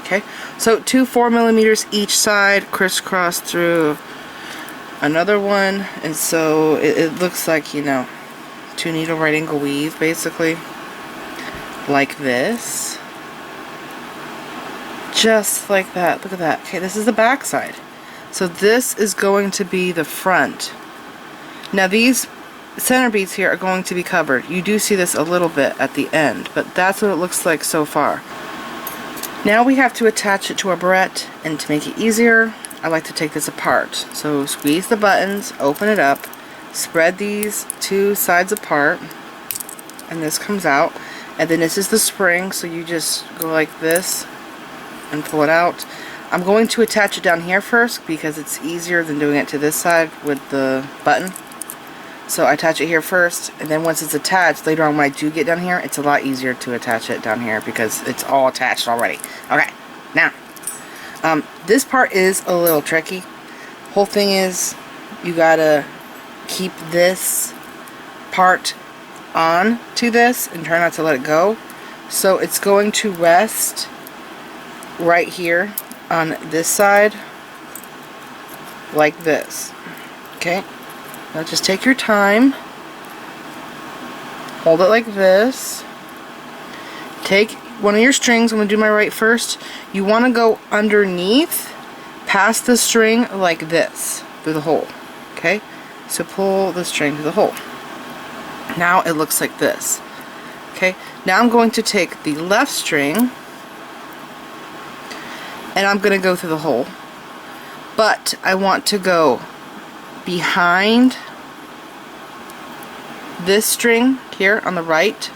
Okay, so 2 4mm each side, crisscross through another one, and so it looks like, you know, 2 needle right angle weave basically, like this, just like that. Look at that. Okay, this is the back side, so this is going to be the front. Now these center beads here are going to be covered. You do see this a little bit at the end, but that's what it looks like so far. Now we have to attach it to our barrette, and to make it easier, I like to take this apart. So squeeze the buttons, open it up, spread these 2 sides apart, and this comes out. And then this is the spring, so you just go like this and pull it out. I'm going to attach it down here first because it's easier than doing it to this side with the button. So I attach it here first, and then once it's attached, later on when I do get down here, it's a lot easier to attach it down here because it's all attached already. Okay, now, this part is a little tricky. Whole thing is, you gotta keep this part on to this and try not to let it go. So it's going to rest right here on this side, like this. Okay? Now just take your time, hold it like this, take one of your strings, I'm going to do my right first, you want to go underneath, past the string like this, through the hole, okay? So pull the string through the hole. Now it looks like this, okay? Now I'm going to take the left string, and I'm going to go through the hole, but I want to go behind this string here on the right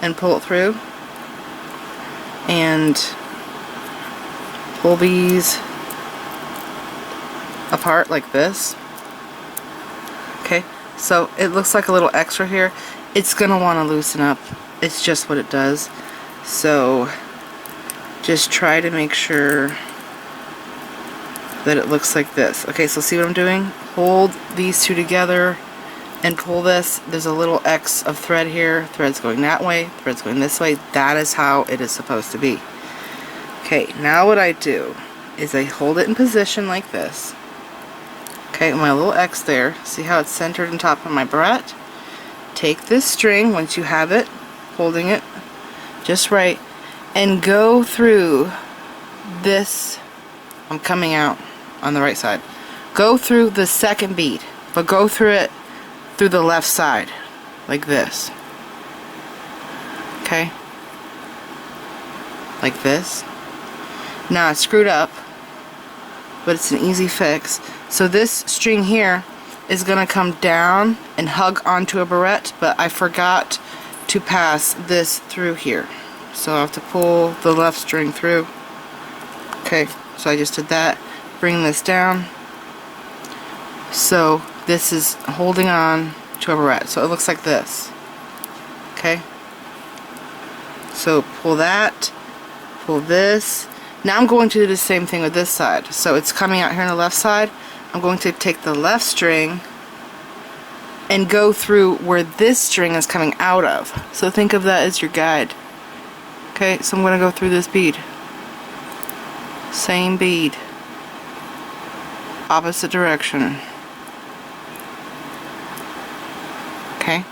and pull it through, and pull these apart like this. Okay, so it looks like a little extra here. It's gonna want to loosen up. It's just what it does. So just try to make sure that it looks like this. Okay, so see what I'm doing? Hold these 2 together and pull this. There's a little X of thread here. Thread's going that way, thread's going this way. That is how it is supposed to be. Okay, now what I do is I hold it in position like this. Okay, my little X there. See how it's centered on top of my barrette? Take this string, once you have it, holding it just right, and go through this. I'm coming out on the right side. Go through the second bead, but go through it through the left side, like this. Okay? Like this. Now it's screwed up, but it's an easy fix. So this string here is going to come down and hug onto a barrette, but I forgot to pass this through here. So I have to pull the left string through. Okay, so I just did that. Bring this down. So this is holding on to a barrette. So it looks like this. Okay? So pull that, pull this. Now I'm going to do the same thing with this side. So it's coming out here on the left side. I'm going to take the left string and go through where this string is coming out of. So think of that as your guide. Okay, so I'm going to go through this bead. Same bead. Opposite direction. Okay,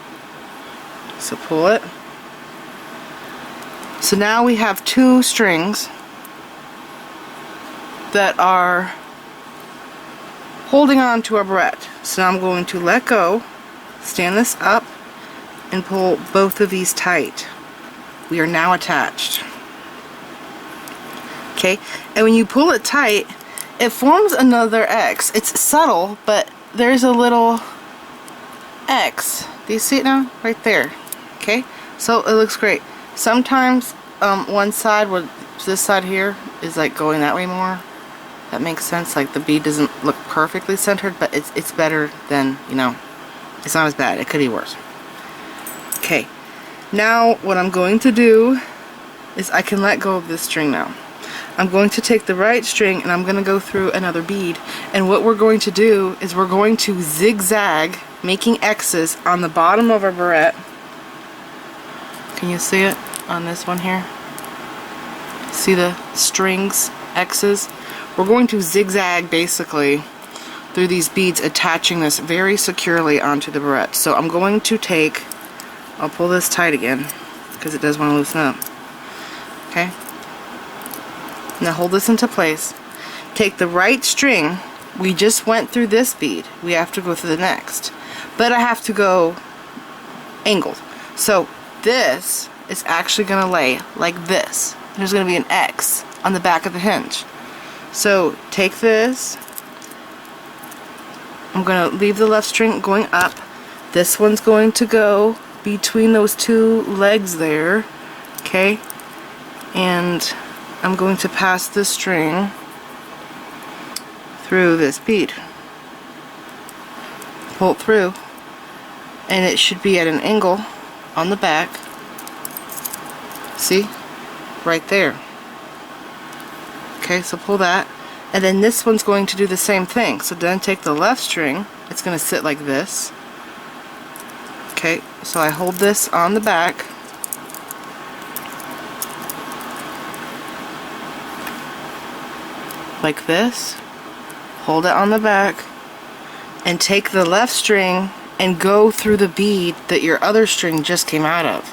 so pull it. So now we have 2 strings that are holding on to our barrette. So now I'm going to let go, stand this up, and pull both of these tight. We are now attached. Okay, and when you pull it tight, it forms another X. It's subtle, but there's a little X. Do you see it now? Right there. Okay, so it looks great. Sometimes one side, this side here, is like going that way more, That makes sense. Like the bead doesn't look perfectly centered, but it's better than, you know, it's not as bad. It could be worse. Okay, now what I'm going to do is I can let go of this string now. I'm going to take the right string and I'm going to go through another bead, and what we're going to do is we're going to zigzag, making X's on the bottom of our barrette. Can you see it on this one here? See the strings, X's? We're going to zigzag basically through these beads, attaching this very securely onto the barrette. So I'm going to take, I'll pull this tight again because it does want to loosen up. Okay? Now hold this into place. Take the right string. We just went through this bead. We have to go through the next. But I have to go angled. So this is actually going to lay like this. There's going to be an X on the back of the hinge. So take this. I'm going to leave the left string going up. This one's going to go between those two legs there. Okay? And I'm going to pass this string through this bead. Pull it through, and it should be at an angle on the back. See? Right there. Okay, so pull that. And then this one's going to do the same thing. So then take the left string. It's going to sit like this. Okay, so I hold this on the back. Like this. Hold it on the back. And take the left string and go through the bead that your other string just came out of.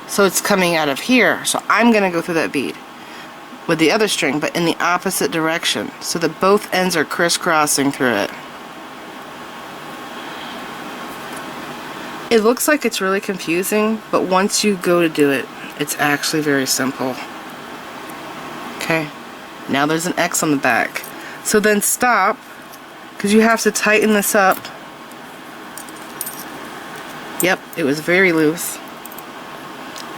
So it's coming out of here. So I'm going to go through that bead with the other string, but in the opposite direction, so that both ends are crisscrossing through it. It looks like it's really confusing, but once you go to do it, it's actually very simple. Okay, now there's an X on the back. So then stop, because you have to tighten this up. Yep, it was very loose.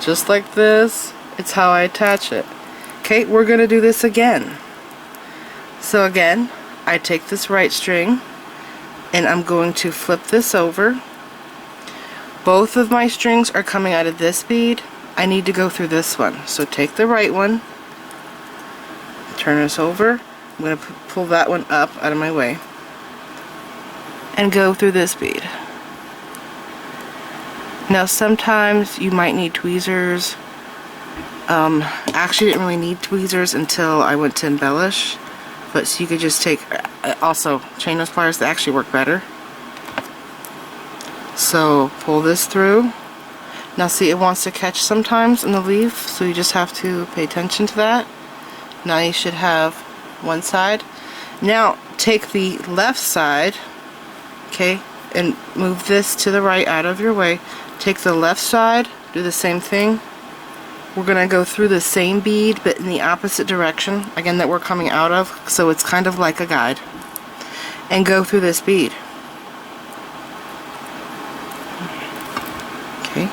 Just like this, it's how I attach it. Okay, we're going to do this again. So again, I take this right string and I'm going to flip this over. Both of my strings are coming out of this bead. I need to go through this one. So take the right one, turn this over. I'm going to pull that one up out of my way and go through this bead. Now sometimes you might need tweezers. Actually didn't really need tweezers until I went to Embellish, but so you could just take, also chain nose pliers that actually work better. So pull this through. Now see, it wants to catch sometimes in the leaf, so you just have to pay attention to that. Now you should have one side. Now take the left side, okay, and move this to the right out of your way. Take the left side, do the same thing. We're going to go through the same bead but in the opposite direction, again, that we're coming out of, so it's kind of like a guide. And go through this bead. Okay.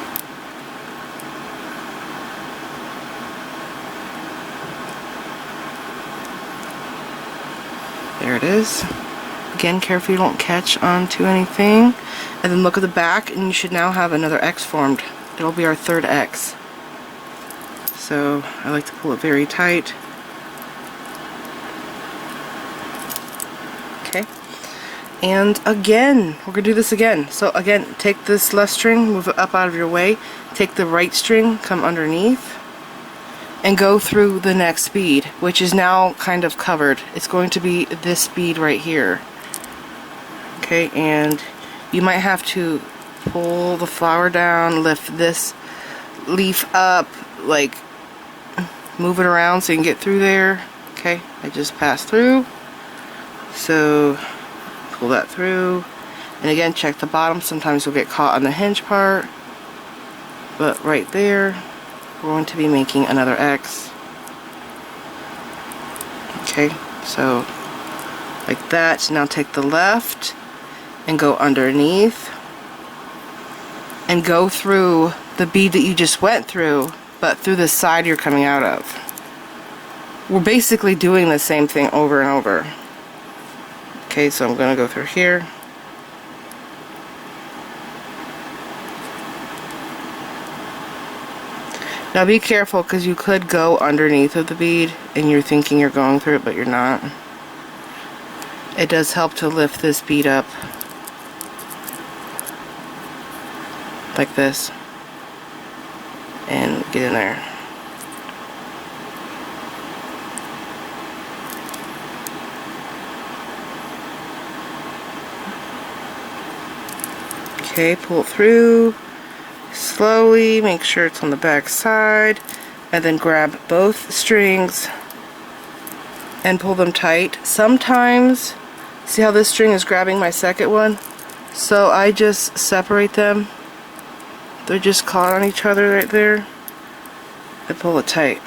There it is. Again, careful you don't catch onto anything. And then look at the back and you should now have another X formed. It'll be our third X. So I like to pull it very tight. Okay. And again, we're going to do this again. So again, take this left string, move it up out of your way. Take the right string, come underneath, and go through the next bead, which is now kind of covered. It's going to be this bead right here. Okay, and you might have to pull the flower down, lift this leaf up, like move it around so you can get through there. Okay, I just passed through. So pull that through. And again, check the bottom. Sometimes you'll get caught on the hinge part. But right there, we're going to be making another X. Okay, so like that. Now take the left and go underneath and go through the bead that you just went through, but through the side you're coming out of. we're basically doing the same thing over and over. Okay, so I'm going to go through here. Now be careful, because you could go underneath of the bead and you're thinking you're going through it, but you're not. It does help to lift this bead up like this and get in there. Okay, pull it through slowly, make sure it's on the back side, and then grab both strings and pull them tight. Sometimes, see how this string is grabbing my second one? So I just separate them. They're just caught on each other right there. I pull it tight.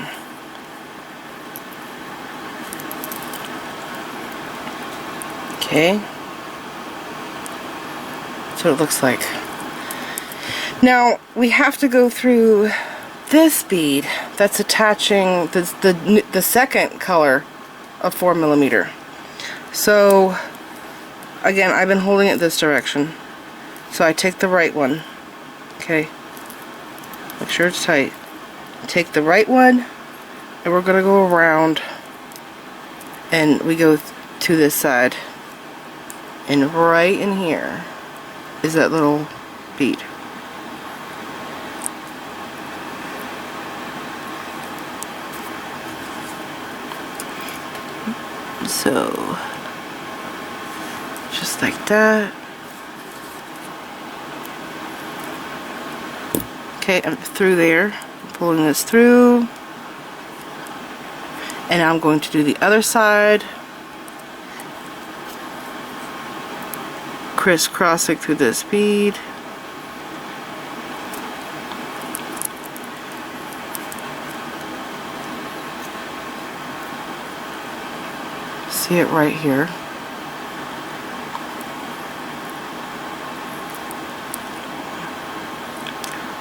Okay. That's what it looks like. Now we have to go through this bead that's attaching the second color of 4mm. So again, I've been holding it this direction. So I take the right one. Okay. Make sure it's tight. Take the right one, and we're gonna go around, and we go to this side, and right in here is that little bead. So just like that. Okay, I'm through there. I'm pulling this through, and I'm going to do the other side, crisscrossing through this bead. See it right here.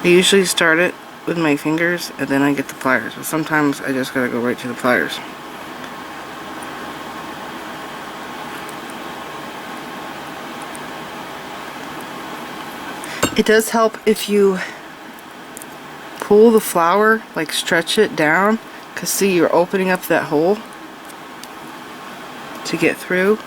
I usually start it with my fingers and then I get the pliers, but sometimes I just gotta go right to the pliers. It does help if you pull the flower, like stretch it down, because see, you're opening up that hole to get through.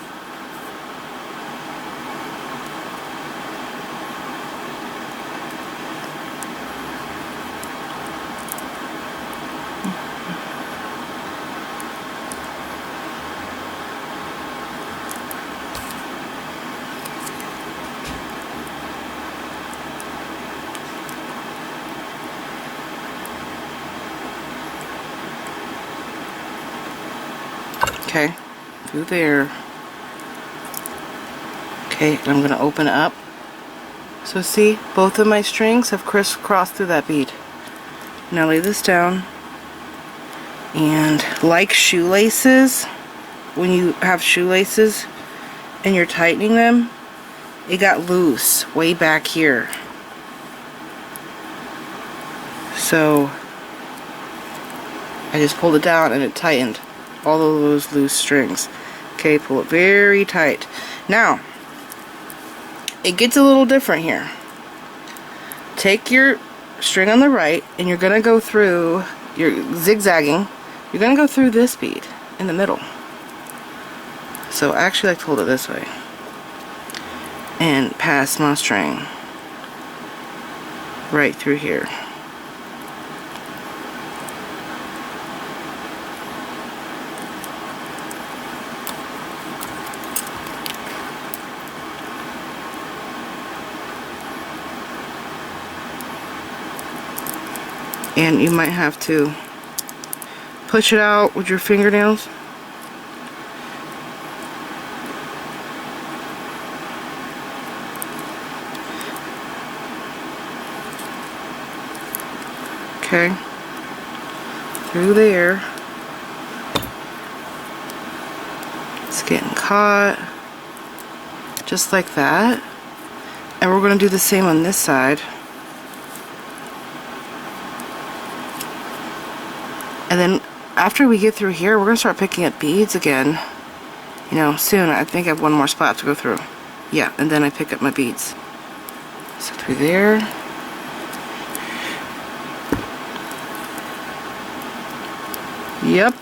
Okay, through there. Okay, and I'm going to open it up. So see, both of my strings have crisscrossed through that bead. Now lay this down, and like shoelaces, when you have shoelaces and you're tightening them, it got loose way back here. So I just pulled it down and it tightened all of those loose strings. Okay, pull it very tight. Now, it gets a little different here. Take your string on the right, and you're going to go through, you're zigzagging, you're going to go through this bead in the middle. So I actually like to hold it this way. And pass my string right through here. And you might have to push it out with your fingernails. Okay, through there. It's getting caught, just like that. And we're going to do the same on this side. And then after we get through here, we're gonna start picking up beads again. You know, soon. I think I have one more spot to go through. Yeah, and then I pick up my beads. So through there. Yep.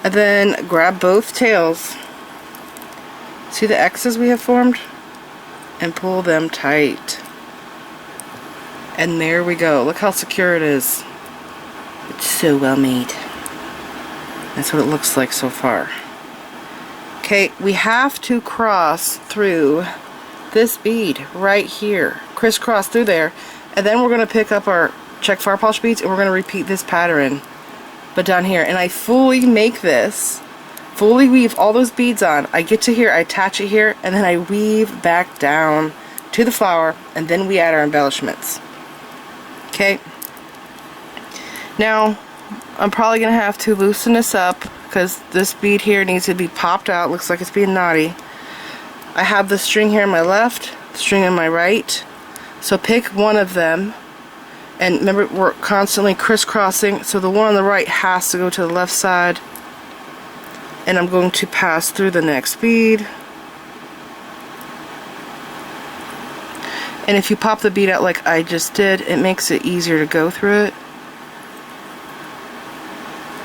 And then grab both tails. See the X's we have formed? And pull them tight. And there we go. Look how secure it is. It's so well made. That's what it looks like so far. Okay, we have to cross through this bead right here. Crisscross through there. And then we're going to pick up our Czech fire polish beads and we're going to repeat this pattern. But down here. And I fully make this, fully weave all those beads on. I get to here, I attach it here, and then I weave back down to the flower, and then we add our embellishments. Okay. Now, I'm probably going to have to loosen this up because this bead here needs to be popped out. Looks like it's being naughty. I have the string here on my left, the string on my right. So pick one of them. And remember, we're constantly crisscrossing, so the one on the right has to go to the left side. And I'm going to pass through the next bead. And if you pop the bead out like I just did, it makes it easier to go through it.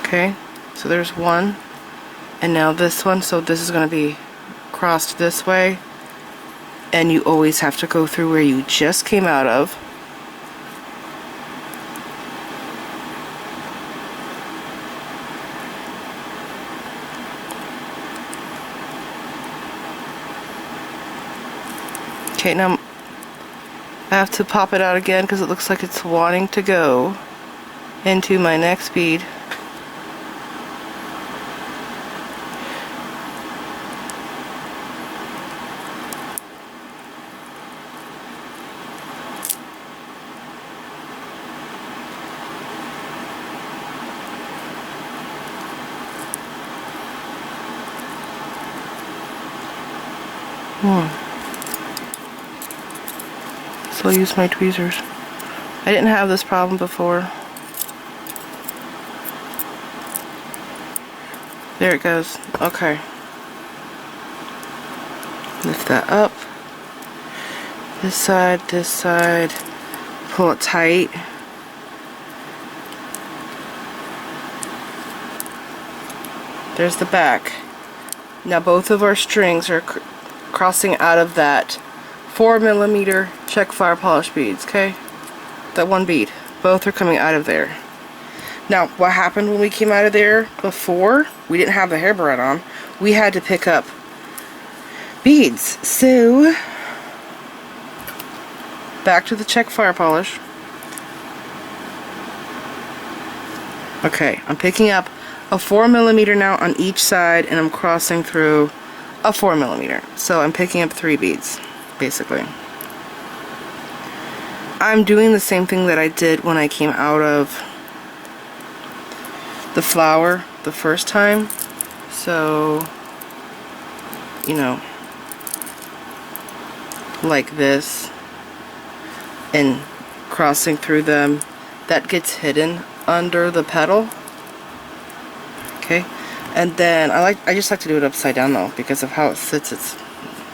Okay, so there's one. And now this one, so this is going to be crossed this way. And you always have to go through where you just came out of. Okay, now I have to pop it out again because it looks like it's wanting to go into my next bead. So I'll use my tweezers. I didn't have this problem before. There it goes. Okay. Lift that up. This side. Pull it tight. There's the back. Now both of our strings are crossing out of that 4mm Czech fire polish beads, okay? That one bead. Both are coming out of there. Now, what happened when we came out of there before? We didn't have the hair barrette on. We had to pick up beads. So, back to the Czech fire polish. Okay, I'm picking up a 4mm now on each side, and I'm crossing through a 4mm. So I'm picking up 3 beads, basically. I'm doing the same thing that I did when I came out of the flower the first time. So, you know, like this, and crossing through them. That gets hidden under the petal. Okay, and then I just like to do it upside down though, because of how it sits. It's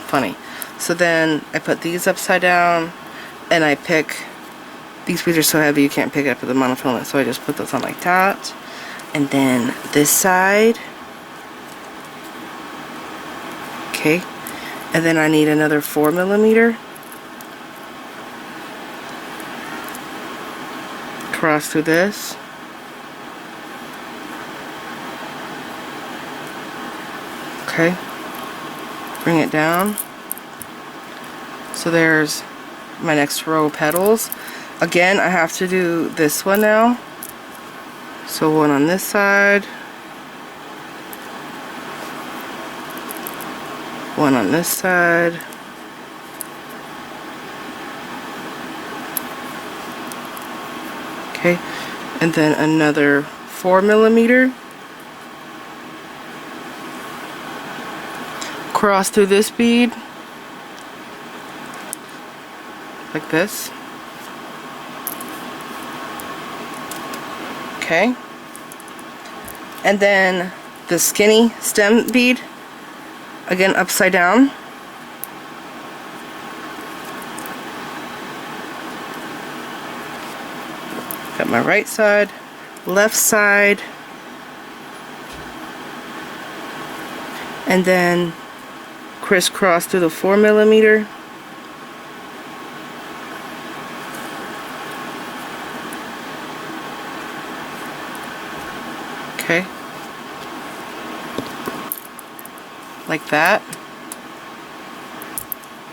funny. So then I put these upside down, and I pick, these beads are so heavy you can't pick it up with the monofilament, so I just put those on like that. And then this side. Okay, and then I need another 4mm. Cross through this. Okay, bring it down. So there's my next row of petals. Again, I have to do this one now. So one on this side, one on this side, okay, and then another 4mm. Cross through this bead like this. Okay, And then the skinny stem bead, again upside down. Got my right side, left side, and then crisscross through the 4mm. Okay, like that.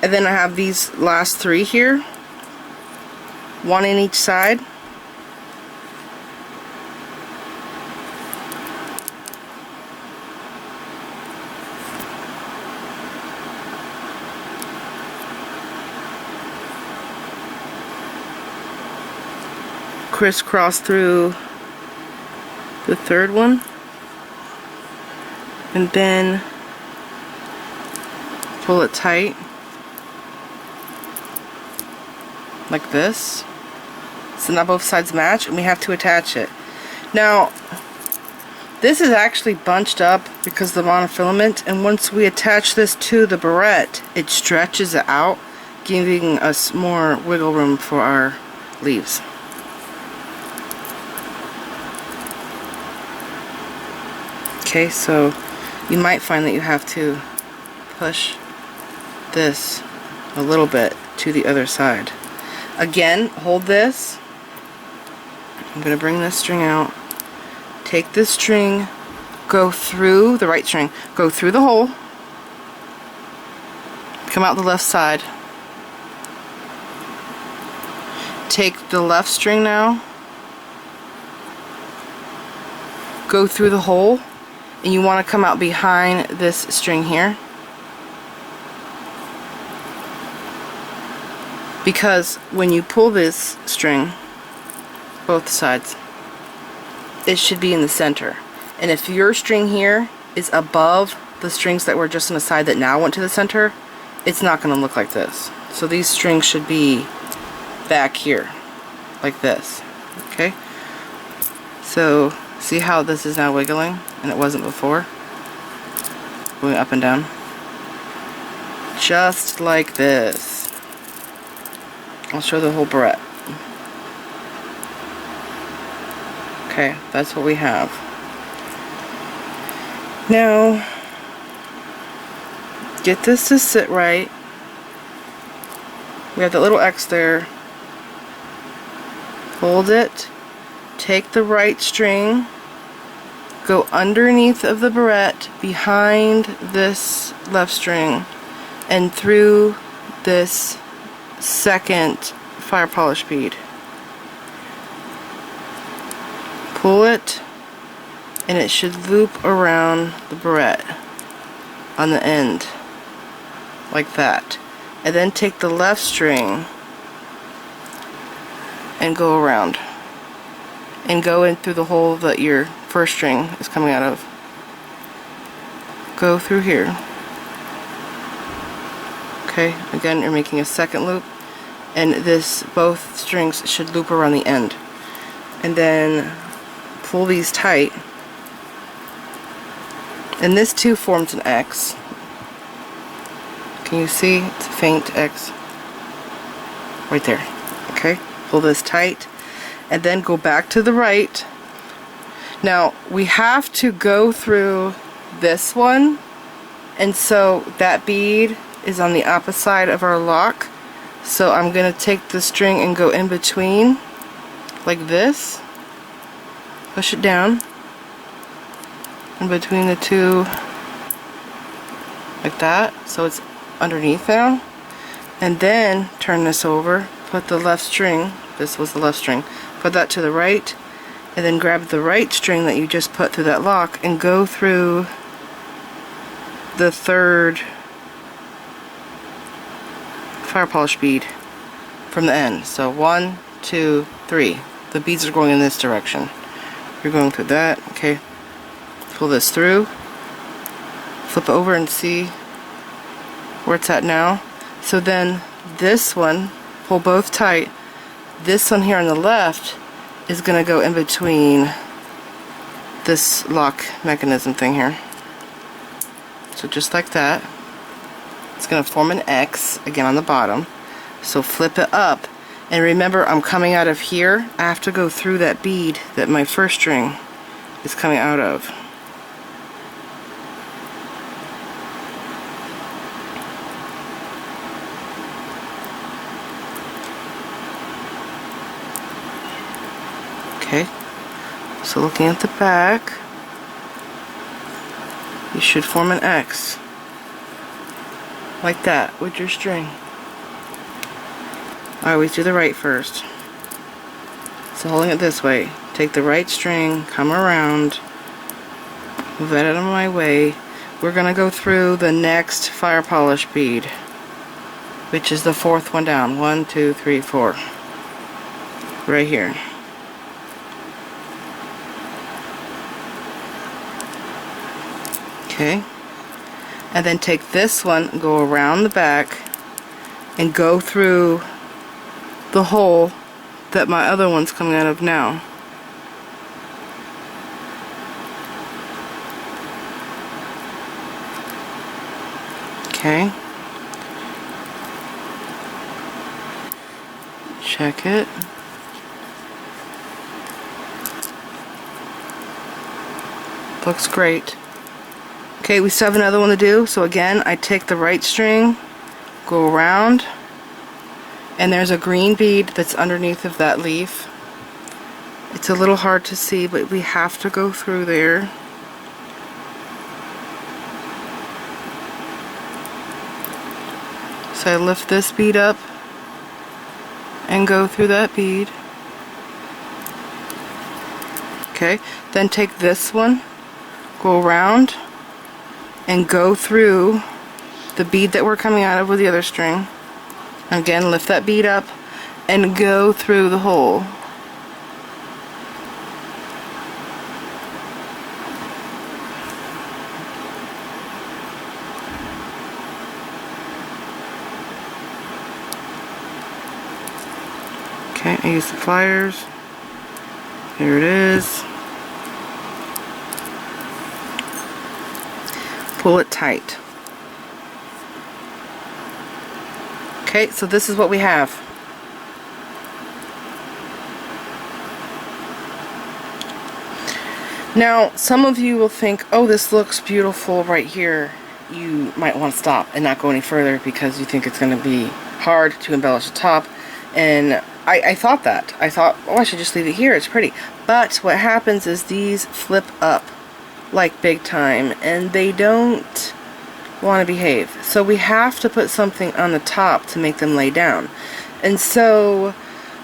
And then I have these last 3 here, 1 in each side. Crisscross through the 3rd one, and then pull it tight like this, so now both sides match, and we have to attach it. Now this is actually bunched up because of the monofilament, and once we attach this to the barrette, it stretches it out, giving us more wiggle room for our leaves. Okay, so you might find that you have to push this a little bit to the other side. Again, hold this. I'm going to bring this string out. Take this string, go through the right string, go through the hole, come out the left side. Take the left string now, go through the hole, and you want to come out behind this string here, because when you pull this string, both sides, it should be in the center. And if your string here is above the strings that were just on the side that now went to the center, it's not going to look like this. So these strings should be back here, like this. Okay? So see how this is now wiggling and it wasn't before? Going up and down. Just like this. I'll show the whole barrette. Okay, that's what we have. Now, get this to sit right. We have that little X there. Hold it. Take the right string, go underneath of the barrette, behind this left string, and through this second fire polish bead. Pull it, and it should loop around the barrette on the end, like that. And then take the left string and go around. And go in through the hole that your first string is coming out of. Go through here. Okay, again you're making a second loop, and this, both strings should loop around the end. And then pull these tight. And this too forms an X. Can you see? It's a faint X. Right there. Okay, pull this tight. And then go back to the right. Now we have to go through this one, and so that bead is on the opposite side of our lock. So I'm going to take the string and go in between like this, push it down in between the two like that, so it's underneath now, and then turn this over, put the left string, this was the left string, put that to the right, and then grab the right string that you just put through that lock and go through the third fire polish bead from the end. So 1, 2, 3. The beads are going in this direction. You're going through that. Okay. Pull this through. Flip it over and see where it's at now. So then this one, pull both tight. This one here on the left is going to go in between this lock mechanism thing here. So just like that. It's going to form an X again on the bottom. So flip it up, and remember, I'm coming out of here. I have to go through that bead that my first string is coming out of. Okay, so looking at the back, you should form an X like that with your string. I always do the right first. So holding it this way, take the right string, come around, move that out of my way. We're going to go through the next fire polish bead, which is the fourth one down. 1, 2, 3, 4. Right here. Okay, and then take this one, go around the back, and go through the hole that my other one's coming out of now. Okay, check it. Looks great. Okay, we still have another one to do. So again, I take the right string, go around, and there's a green bead that's underneath of that leaf. It's a little hard to see, but we have to go through there. So I lift this bead up and go through that bead. Okay, then take this one, go around, and go through the bead that we're coming out of with the other string. Again, lift that bead up and go through the hole. Okay, I use the pliers. There it is. Pull it tight. Okay, so this is what we have. Now, some of you will think, oh, this looks beautiful right here. You might want to stop and not go any further because you think it's going to be hard to embellish the top. And I thought that. I thought, oh, I should just leave it here. It's pretty. But what happens is these flip up like big time, and they don't want to behave. So we have to put something on the top to make them lay down. And so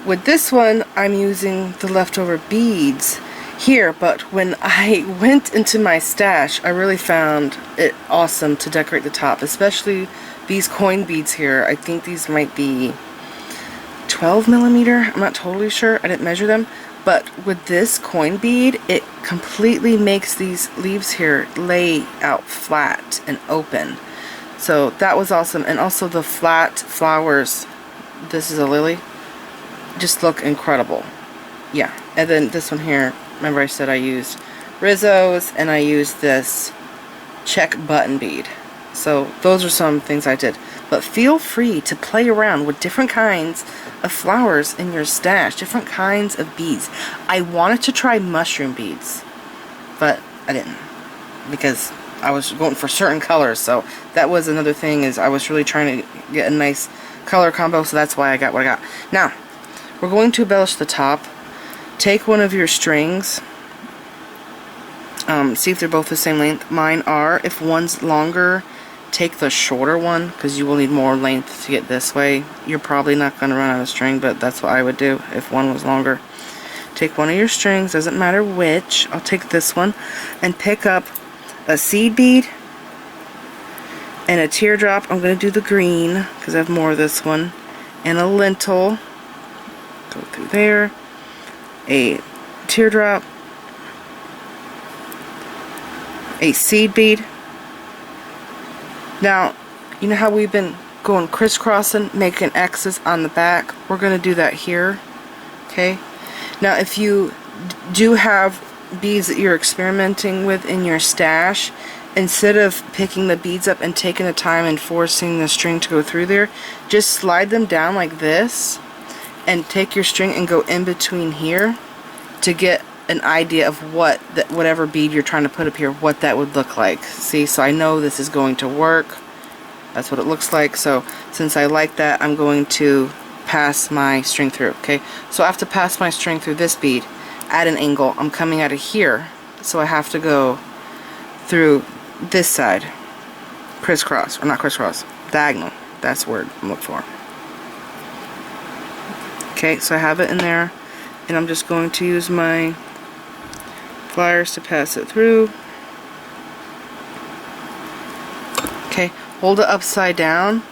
with this one, I'm using the leftover beads here, but when I went into my stash, I really found it awesome to decorate the top, especially these coin beads here. I think these might be 12mm. I'm not totally sure. I didn't measure them. But with this coin bead, it completely makes these leaves here lay out flat and open. So that was awesome. And also the flat flowers, this is a lily, just look incredible. Yeah. And then this one here, remember I said I used Rizzo's, and I used this Czech button bead. So those are some things I did. But feel free to play around with different kinds of flowers in your stash, different kinds of beads. I wanted to try mushroom beads, but I didn't, because I was going for certain colors. So that was another thing, is I was really trying to get a nice color combo, so that's why I got what I got. Now, we're going to embellish the top. Take one of your strings, see if they're both the same length. Mine are. If one's longer, take the shorter one, because you will need more length to get this way. You're probably not going to run out of string, but that's what I would do if one was longer. Take one of your strings, doesn't matter which. I'll take this one and pick up a seed bead and a teardrop. I'm going to do the green because I have more of this one, and a lentil. Go through there. A teardrop, a seed bead. Now, you know how we've been going crisscrossing, making X's on the back? We're going to do that here. Okay? Now, if you do have beads that you're experimenting with in your stash, instead of picking the beads up and taking the time and forcing the string to go through there, just slide them down like this and take your string and go in between here to get an idea of what whatever bead you're trying to put up here, what that would look like. See, so I know this is going to work. That's what it looks like. So since I like that, I'm going to pass my string through. Okay, so I have to pass my string through this bead at an angle. I'm coming out of here, so I have to go through this side, crisscross, or not crisscross, diagonal. That's the word I'm looking for. Okay, so I have it in there, and I'm just going to use my pliers to pass it through. Okay, hold it upside down,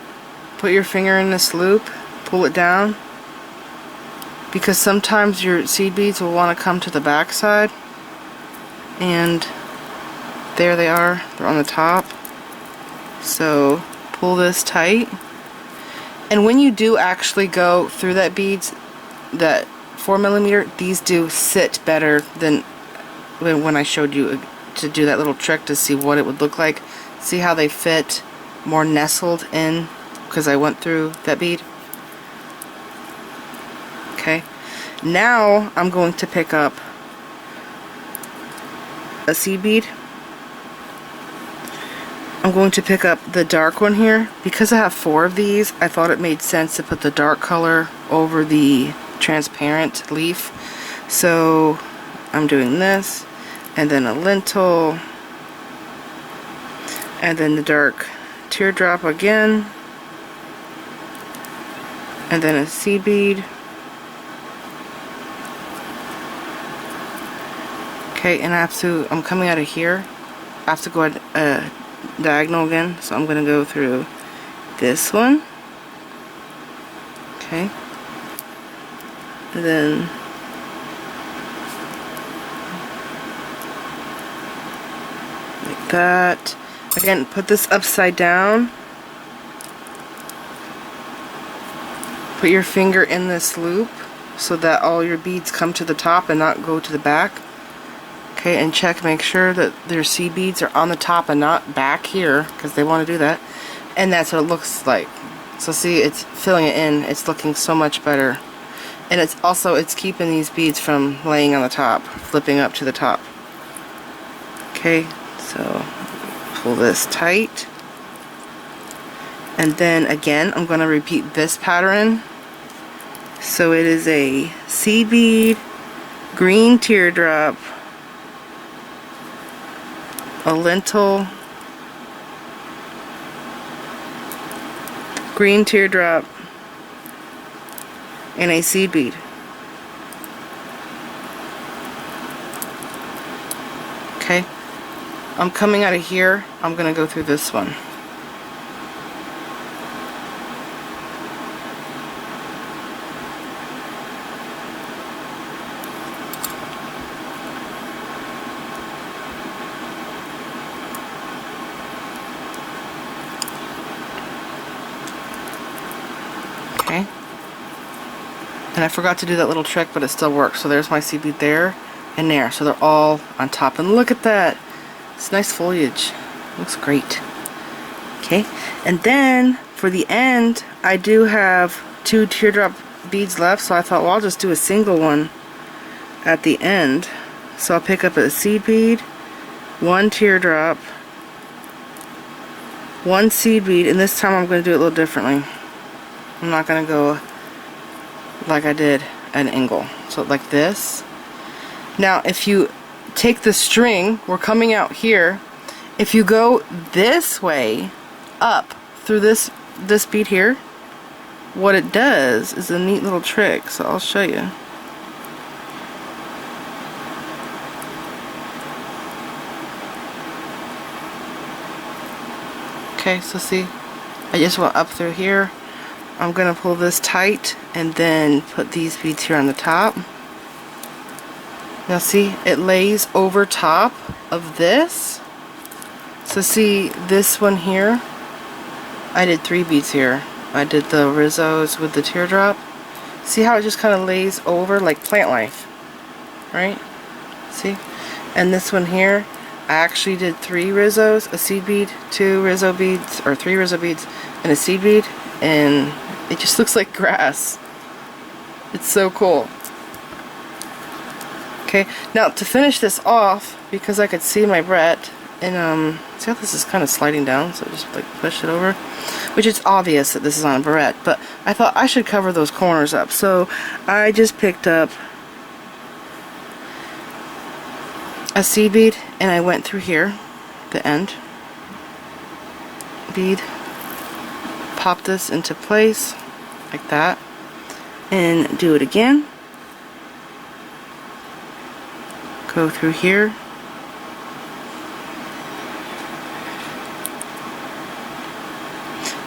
put your finger in this loop, pull it down, because sometimes your seed beads will want to come to the back side, and there they are, they're on the top. So pull this tight, and when you do actually go through that beads, that 4mm, these do sit better than when I showed you to do that little trick to see what it would look like. See how they fit more nestled in because I went through that bead. Okay, now I'm going to pick up a seed bead. I'm going to pick up the dark one here. Because I have 4 of these, I thought it made sense to put the dark color over the transparent leaf. So I'm doing this, and then a lentil, and then the dark teardrop again, and then a seed bead. Okay, and I'm coming out of here. I have to go diagonal again, so I'm going to go through this one. Okay, and then like that. Again, put this upside down. Put your finger in this loop so that all your beads come to the top and not go to the back. Okay, and check, make sure that their seed beads are on the top and not back here, because they want to do that. And that's what it looks like. So see, it's filling it in. It's looking so much better. And it's keeping these beads from laying on the top, flipping up to the top. Okay, so pull this tight. And then again, I'm going to repeat this pattern. So it is a seed bead, green teardrop, a lentil, green teardrop, and a seed bead. Okay, I'm coming out of here. I'm going to go through this one. Okay, and I forgot to do that little trick, but it still works. So there's my seed bead there and there, so they're all on top, and look at that, it's nice foliage, looks great. Okay, and then for the end I do have 2 teardrop beads left, so I thought, well, I'll just do a single one at the end. So I'll pick up a seed bead, 1 teardrop, 1 seed bead, and this time I'm going to do it a little differently. I'm not going to go like I did an angle, so like this. Now if you take the string, we're coming out here, if you go this way up through this bead here, what it does is a neat little trick, so I'll show you. Okay, so see, I just went up through here. I'm going to pull this tight and then put these beads here on the top. Now see, it lays over top of this. So see, this one here, I did 3 beads here. I did the Rizzos with the teardrop. See how it just kind of lays over like plant life, right? See? And this one here, I actually did 3 Rizzos, a seed bead, 2 Rizzo beads, or 3 Rizzo beads, and a seed bead, and it just looks like grass. It's so cool. Okay, now to finish this off, because I could see my Barrette, and see how this is kind of sliding down, so just like push it over, which it's obvious that this is on a Barrette, but I thought I should cover those corners up, so I just picked up a seed bead and I went through here, the end bead, pop this into place like that, and do it again. Go through here.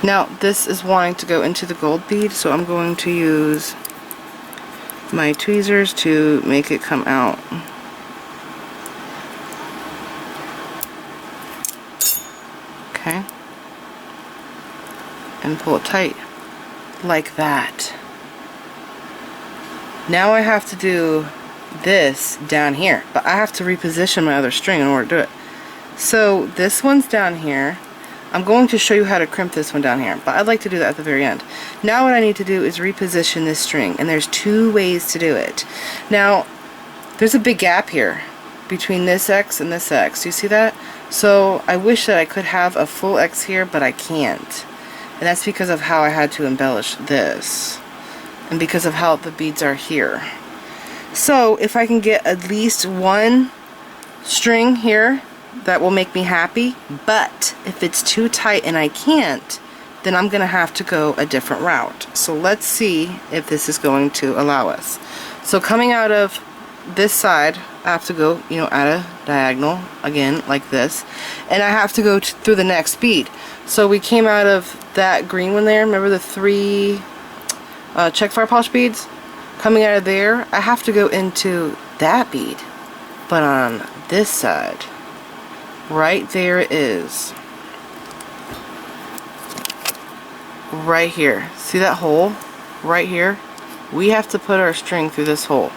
Now this is wanting to go into the gold bead, so I'm going to use my tweezers to make it come out. Okay. And pull it tight. Like that. Now I have to do this down here, but I have to reposition my other string in order to do it. So this one's down here. I'm going to show you how to crimp this one down here, but I'd like to do that at the very end. Now what I need to do is reposition this string, and there's 2 ways to do it. Now there's a big gap here between this X and this X. You see that? So I wish that I could have a full X here, but I can't. And that's because of how I had to embellish this, and because of how the beads are here. So if I can get at least 1 string here, that will make me happy. But if it's too tight and I can't, then I'm gonna have to go a different route. So let's see if this is going to allow us. So coming out of this side, I have to go, you know, at a diagonal again like this, and I have to go through the next bead. So we came out of that green one there. Remember the 3 Czech fire polish beads? Coming out of there, I have to go into that bead, but on this side. Right there it is. Right here. See that hole? Right here? We have to put our string through this hole.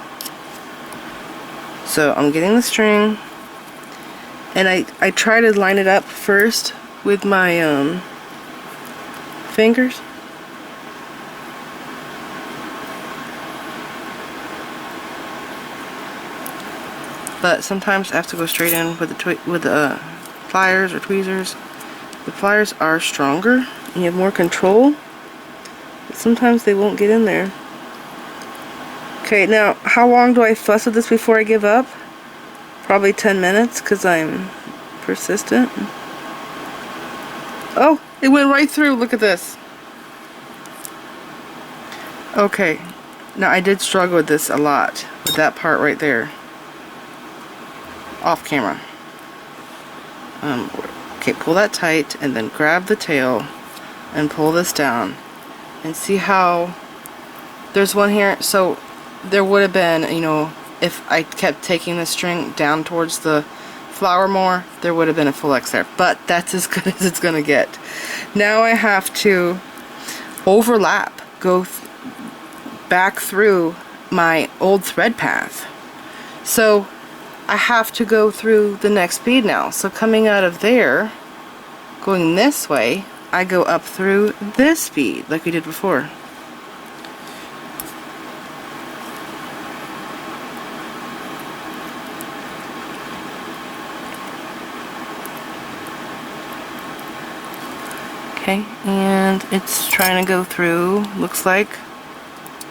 So I'm getting the string, and I try to line it up first with my fingers. But sometimes I have to go straight in with the pliers or tweezers. The pliers are stronger and you have more control, but sometimes they won't get in there. Okay, now how long do I fuss with this before I give up? Probably 10 minutes because I'm persistent. Oh, it went right through. Look at this. Okay, now I did struggle with this a lot, with that part right there. Off camera. Okay, pull that tight and then grab the tail and pull this down and see how there's one here. So there would have been, you know, if I kept taking the string down towards the flower more, there would have been a full X there, but that's as good as it's gonna get. Now I have to overlap, go back through my old thread path. So I have to go through the next bead now. So coming out of there, going this way, I go up through this bead like we did before. Okay, and it's trying to go through, looks like,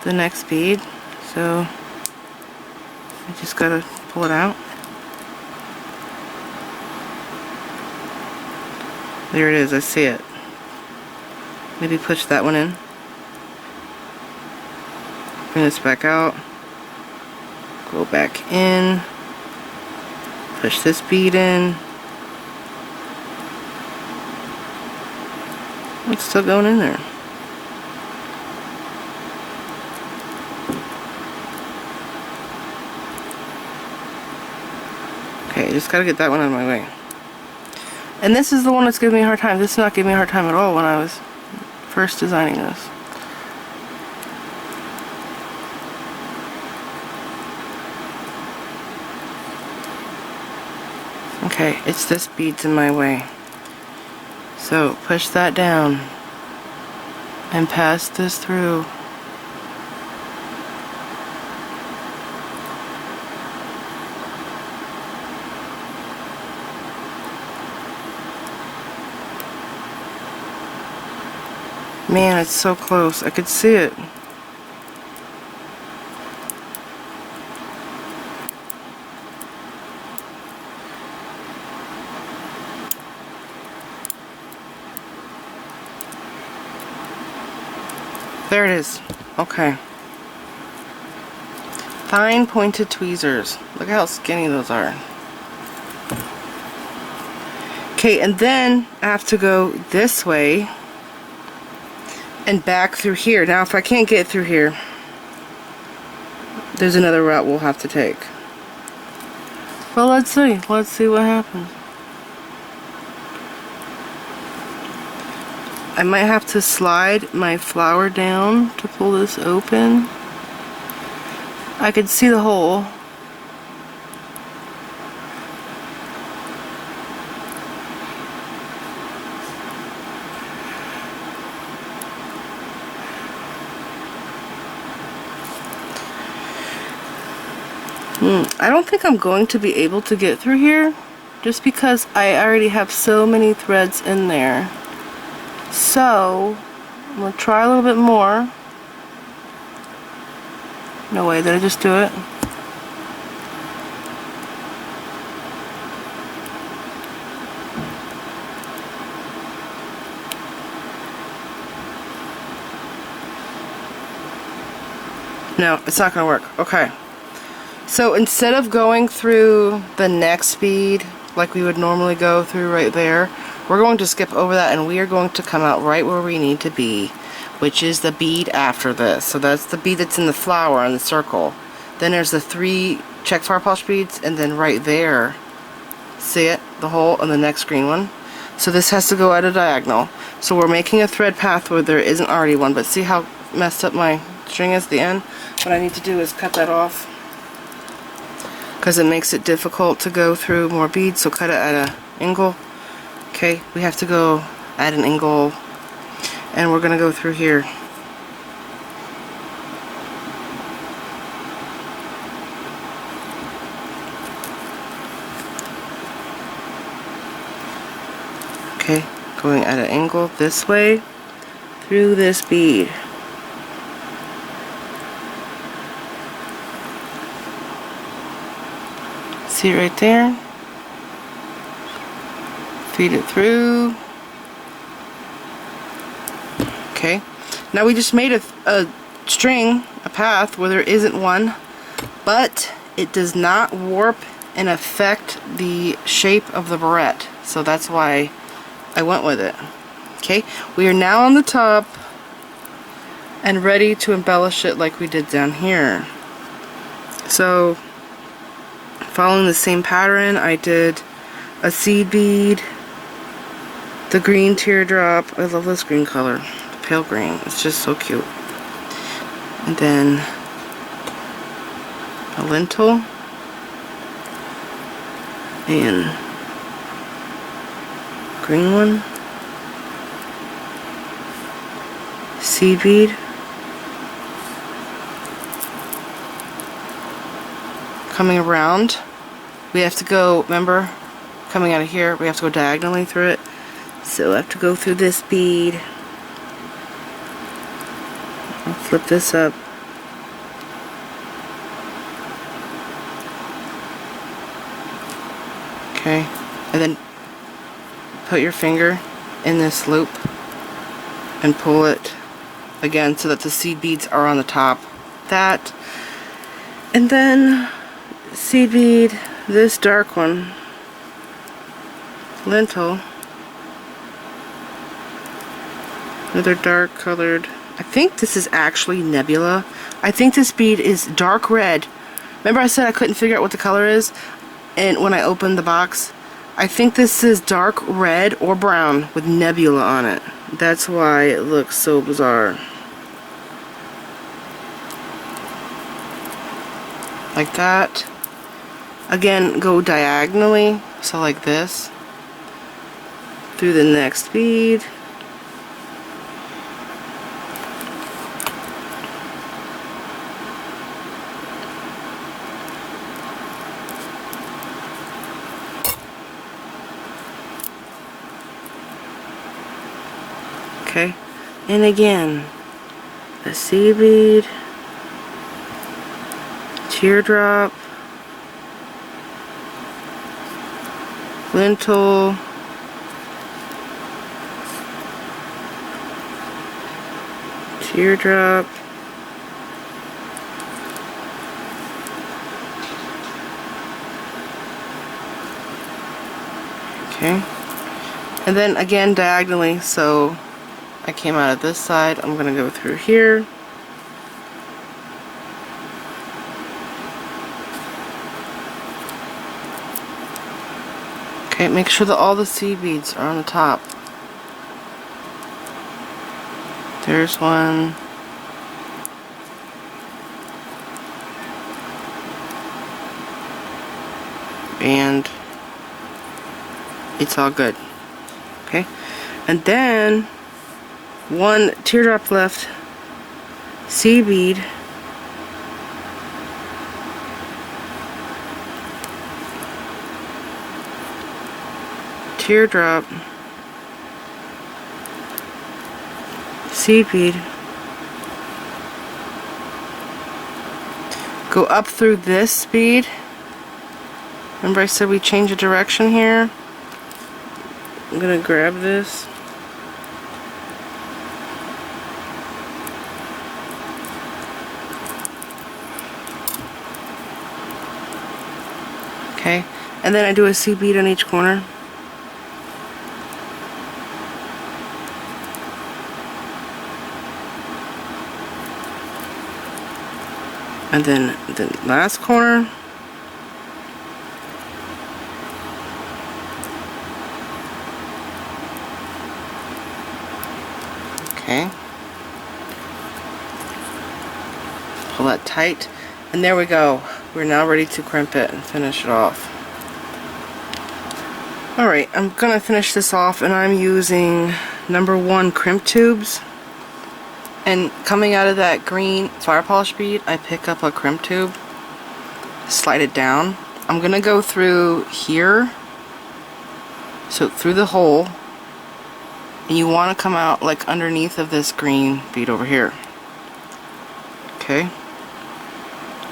the next bead. So I just gotta pull it out. There it is, I see it. Maybe push that one in. Bring this back out. Go back in. Push this bead in. It's still going in there. Okay, just gotta get that one out of my way. And this is the one that's giving me a hard time. This is not giving me a hard time at all when I was first designing this. Okay, it's this bead's in my way. So push that down and pass this through. Man, it's so close. I could see it. There it is. Okay. Fine pointed tweezers. Look how skinny those are. Okay, and then I have to go this way and back through here. Now if I can't get through here, there's another route we'll have to take. Well, let's see. Let's see what happens. I might have to slide my flower down to pull this open. I could see the hole. I don't think I'm going to be able to get through here just because I already have so many threads in there. So I'm going to try a little bit more. No way, did I just do it? No, it's not going to work. Okay. So instead of going through the next bead like we would normally go through right there, we're going to skip over that and we are going to come out right where we need to be, which is the bead after this. So that's the bead that's in the flower in the circle. Then there's the 3 check fire polish beads, and then right there, see it? The hole in the next green one. So this has to go at a diagonal. So we're making a thread path where there isn't already one, but see how messed up my string is at the end? What I need to do is cut that off, because it makes it difficult to go through more beads, so cut it at an angle. Okay, we have to go at an angle, and we're going to go through here. Okay, going at an angle this way through this bead. See it right there? Feed it through. Okay, now we just made a string, a path where there isn't one, but it does not warp and affect the shape of the barrette, so that's why I went with it. Okay, we are now on the top and ready to embellish it like we did down here. So following the same pattern, I did a seed bead, the green teardrop. I love this green color, the pale green. It's just so cute. And then a lentil and green one, seed bead, coming around. We have to go, remember, coming out of here, we have to go diagonally through it. So I have to go through this bead. I'll flip this up. Okay, and then put your finger in this loop and pull it again so that the seed beads are on the top. That, and then seed bead, this dark one, lentil, another dark colored. I think this is actually nebula. I think this bead is dark red. Remember I said I couldn't figure out what the color is, and when I opened the box, I think this is dark red or brown with nebula on it. That's why it looks so bizarre. Like that. Again, go diagonally, so like this, through the next bead. Okay, and again, the sea bead, teardrop, lentil, teardrop, okay, and then again diagonally, so I came out of this side, I'm going to go through here. Okay, make sure that all the seed beads are on the top. There's one. And it's all good. Okay, and then one teardrop left, sea bead, teardrop, seed bead, go up through this bead. Remember I said we change the direction here? I'm gonna grab this. Okay, and then I do a seed bead on each corner. And then the last corner. Okay. Pull that tight. And there we go. We're now ready to crimp it and finish it off. Alright, I'm gonna finish this off and I'm using #1 crimp tubes. And coming out of that green fire polish bead, I pick up a crimp tube, slide it down. I'm gonna go through here, so through the hole, and you want to come out like underneath of this green bead over here. Okay.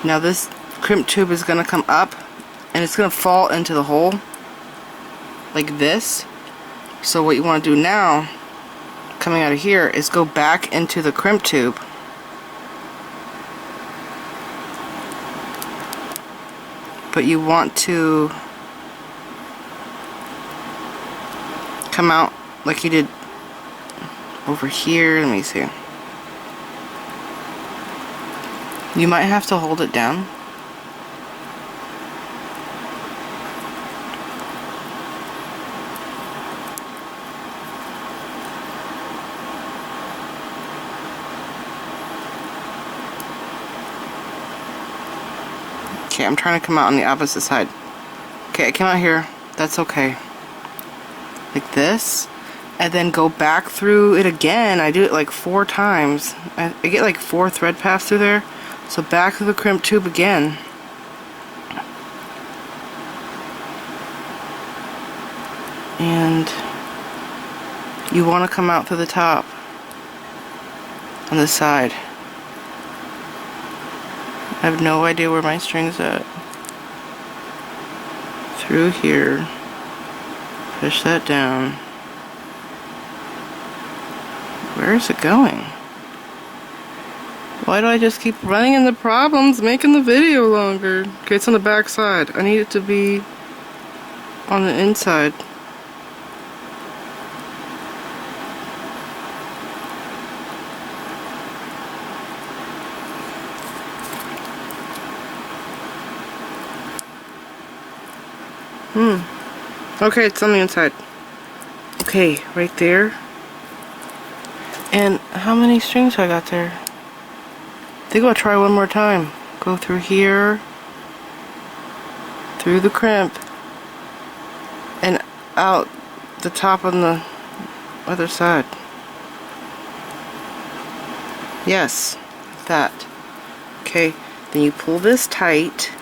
Now this crimp tube is gonna come up, and it's gonna fall into the hole, like this. So what you want to do now, coming out of here, is go back into the crimp tube, but you want to come out like you did over here. Let me see. You might have to hold it down. Okay, I'm trying to come out on the opposite side. Okay, I came out here. That's okay. Like this. And then go back through it again. I do it like 4 times. I get like 4 thread paths through there. So back through the crimp tube again. And you want to come out through the top on the side. I have no idea where my string's at. Through here. Push that down. Where is it going? Why do I just keep running into problems making the video longer? Okay, it's on the back side. I need it to be on the inside. Okay, it's on the inside. Okay, right there. And how many strings I got there? I think I'll try one more time. Go through here, through the crimp and out the top on the other side. Yes, like that. Okay, then you pull this tight,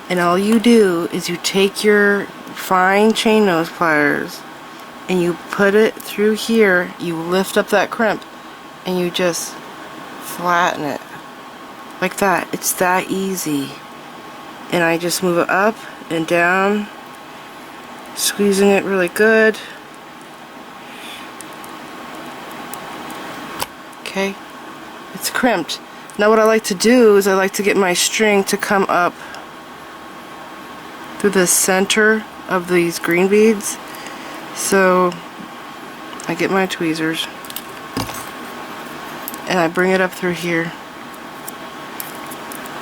and all you do is you take your fine chain nose pliers and you put it through here, you lift up that crimp and you just flatten it like that. It's that easy. And I just move it up and down, squeezing it really good. Okay, it's crimped. Now what I like to do is I like to get my string to come up through the center of these green beads. So I get my tweezers and I bring it up through here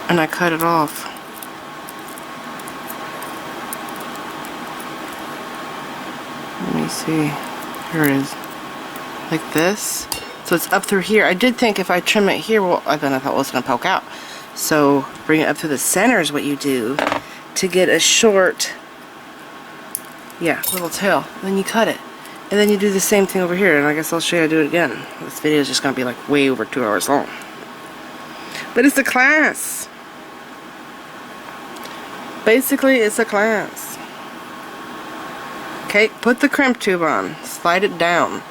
and I cut it off. Let me see. Here it is. Like this. So it's up through here. I did think if I trim it here, well, then I thought it was going to poke out. So bring it up through the center is what you do to get a short, little tail. Then you cut it. And then you do the same thing over here. And I guess I'll show you how to do it again. This video is just going to be like way over 2 hours long. But it's a class. Basically, it's a class. Okay, put the crimp tube on. Slide it down.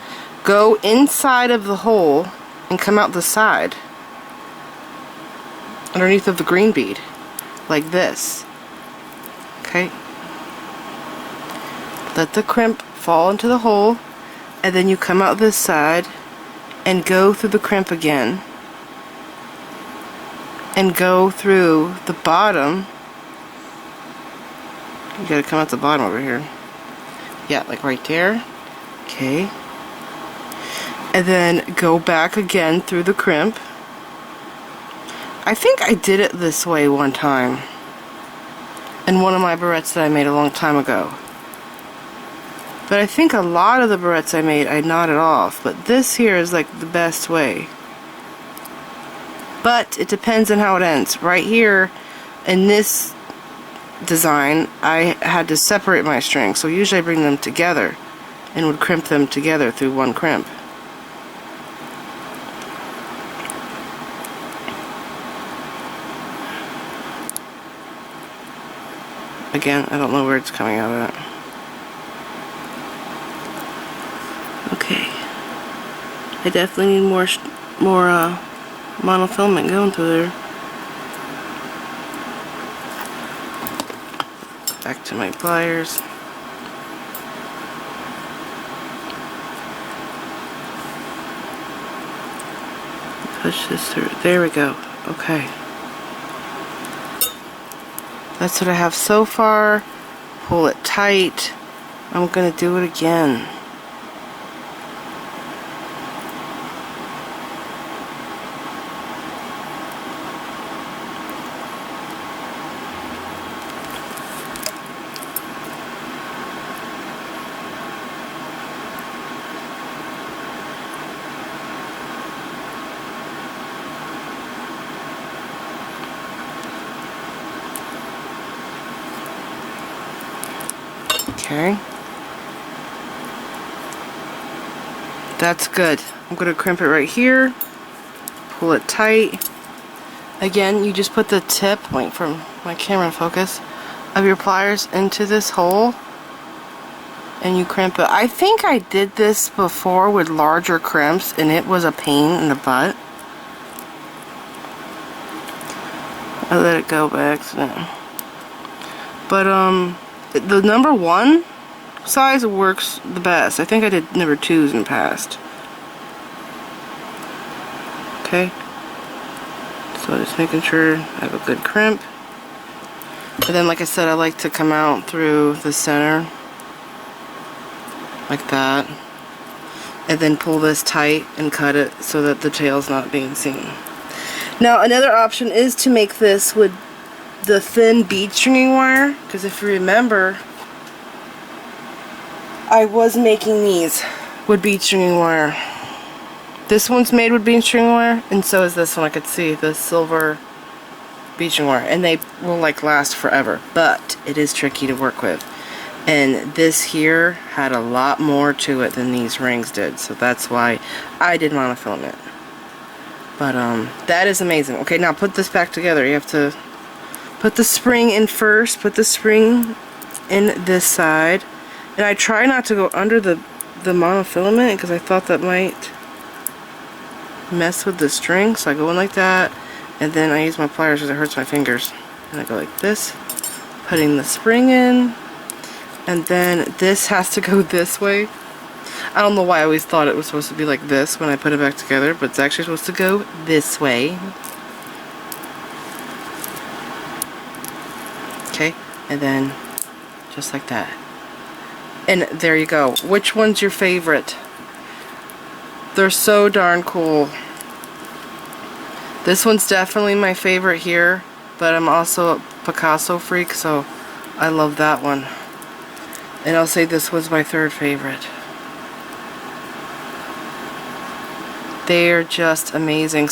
Go inside of the hole and come out the side underneath of the green bead like this. Okay, let the crimp fall into the hole and then you come out this side and go through the crimp again and go through the bottom. You gotta come out the bottom over here. Yeah, like right there. Okay. And then go back again through the crimp. I think I did it this way one time in one of my barrettes that I made a long time ago. But I think a lot of the barrettes I made I knotted off, but this here is like the best way. But it depends on how it ends. Right here in this design I had to separate my strings, so usually I bring them together and would crimp them together through one crimp. Again, I don't know where it's coming out at. Okay, I definitely need more monofilament going through there. Back to my pliers. Push this through. There we go. Okay. That's what I have so far. Pull it tight. I'm going to do it again. Okay, that's good. I'm going to crimp it right here, pull it tight. Again, you just put the tip, wait for my camera to focus, of your pliers into this hole and you crimp it. I think I did this before with larger crimps and it was a pain in the butt. I let it go by accident. But the number 1 size works the best. I think I did number 2s in the past. Okay. So just making sure I have a good crimp. And then like I said, I like to come out through the center. Like that. And then pull this tight and cut it so that the tail's not being seen. Now another option is to make this with the thin bead stringing wire, because if you remember, I was making these with bead stringing wire. This one's made with bead stringing wire, and so is this one. I could see the silver beach and wear, and they will like last forever, but it is tricky to work with. And this here had a lot more to it than these rings did, so that's why I did monofilament. But that is amazing. Okay, now put this back together. You have to put the spring in first, put the spring in this side, and I try not to go under the monofilament because I thought that might mess with the string, so I go in like that, and then I use my pliers because it hurts my fingers, and I go like this, putting the spring in, and then this has to go this way. I don't know why I always thought it was supposed to be like this when I put it back together, but it's actually supposed to go this way. Okay, and then just like that. And there you go. Which one's your favorite? They're so darn cool. This one's definitely my favorite here, but I'm also a Picasso freak, so I love that one. And I'll say this was my third favorite. They're just amazing.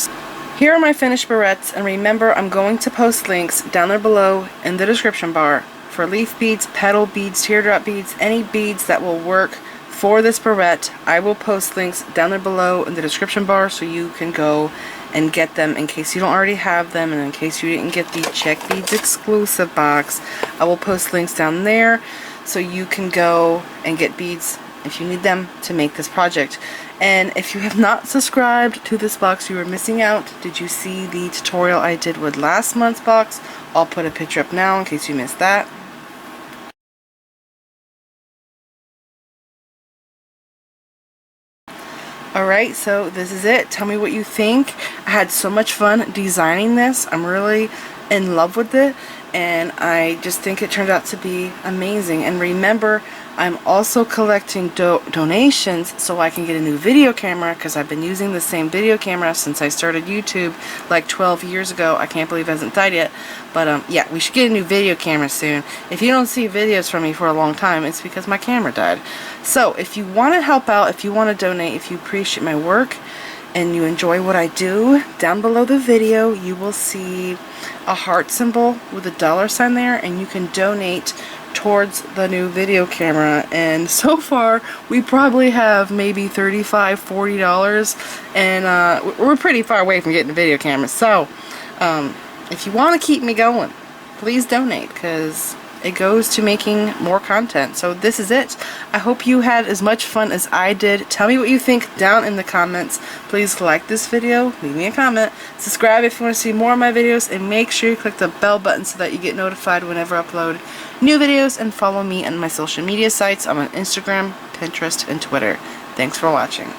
Here are my finished barrettes, and remember, I'm going to post links down there below in the description bar for leaf beads, petal beads, teardrop beads, any beads that will work for this barrette. I will post links down there below in the description bar so you can go and get them in case you don't already have them, and in case you didn't get the Czech Beads exclusive box. I will post links down there so you can go and get beads if you need them to make this project. And if you have not subscribed to this box, you are missing out. Did you see the tutorial I did with last month's box? I'll put a picture up now in case you missed that. Alright, so this is it. Tell me what you think. I had so much fun designing this. I'm really in love with it, and I just think it turned out to be amazing. And remember, I'm also collecting donations so I can get a new video camera, because I've been using the same video camera since I started YouTube like 12 years ago. I can't believe it hasn't died yet. But yeah, we should get a new video camera soon. If you don't see videos from me for a long time, it's because my camera died. So if you want to help out, if you want to donate, if you appreciate my work and you enjoy what I do, down below the video you will see a heart symbol with a $sign there, and you can donate towards the new video camera. And so far we probably have maybe $35–40, and we're pretty far away from getting a video camera. So if you want to keep me going, please donate, because it goes to making more content. So this is it. I hope you had as much fun as I did. Tell me what you think down in the comments. Please like this video, leave me a comment, subscribe if you want to see more of my videos, and make sure you click the bell button so that you get notified whenever I upload new videos, and follow me on my social media sites. I'm on Instagram, Pinterest, and Twitter. Thanks for watching.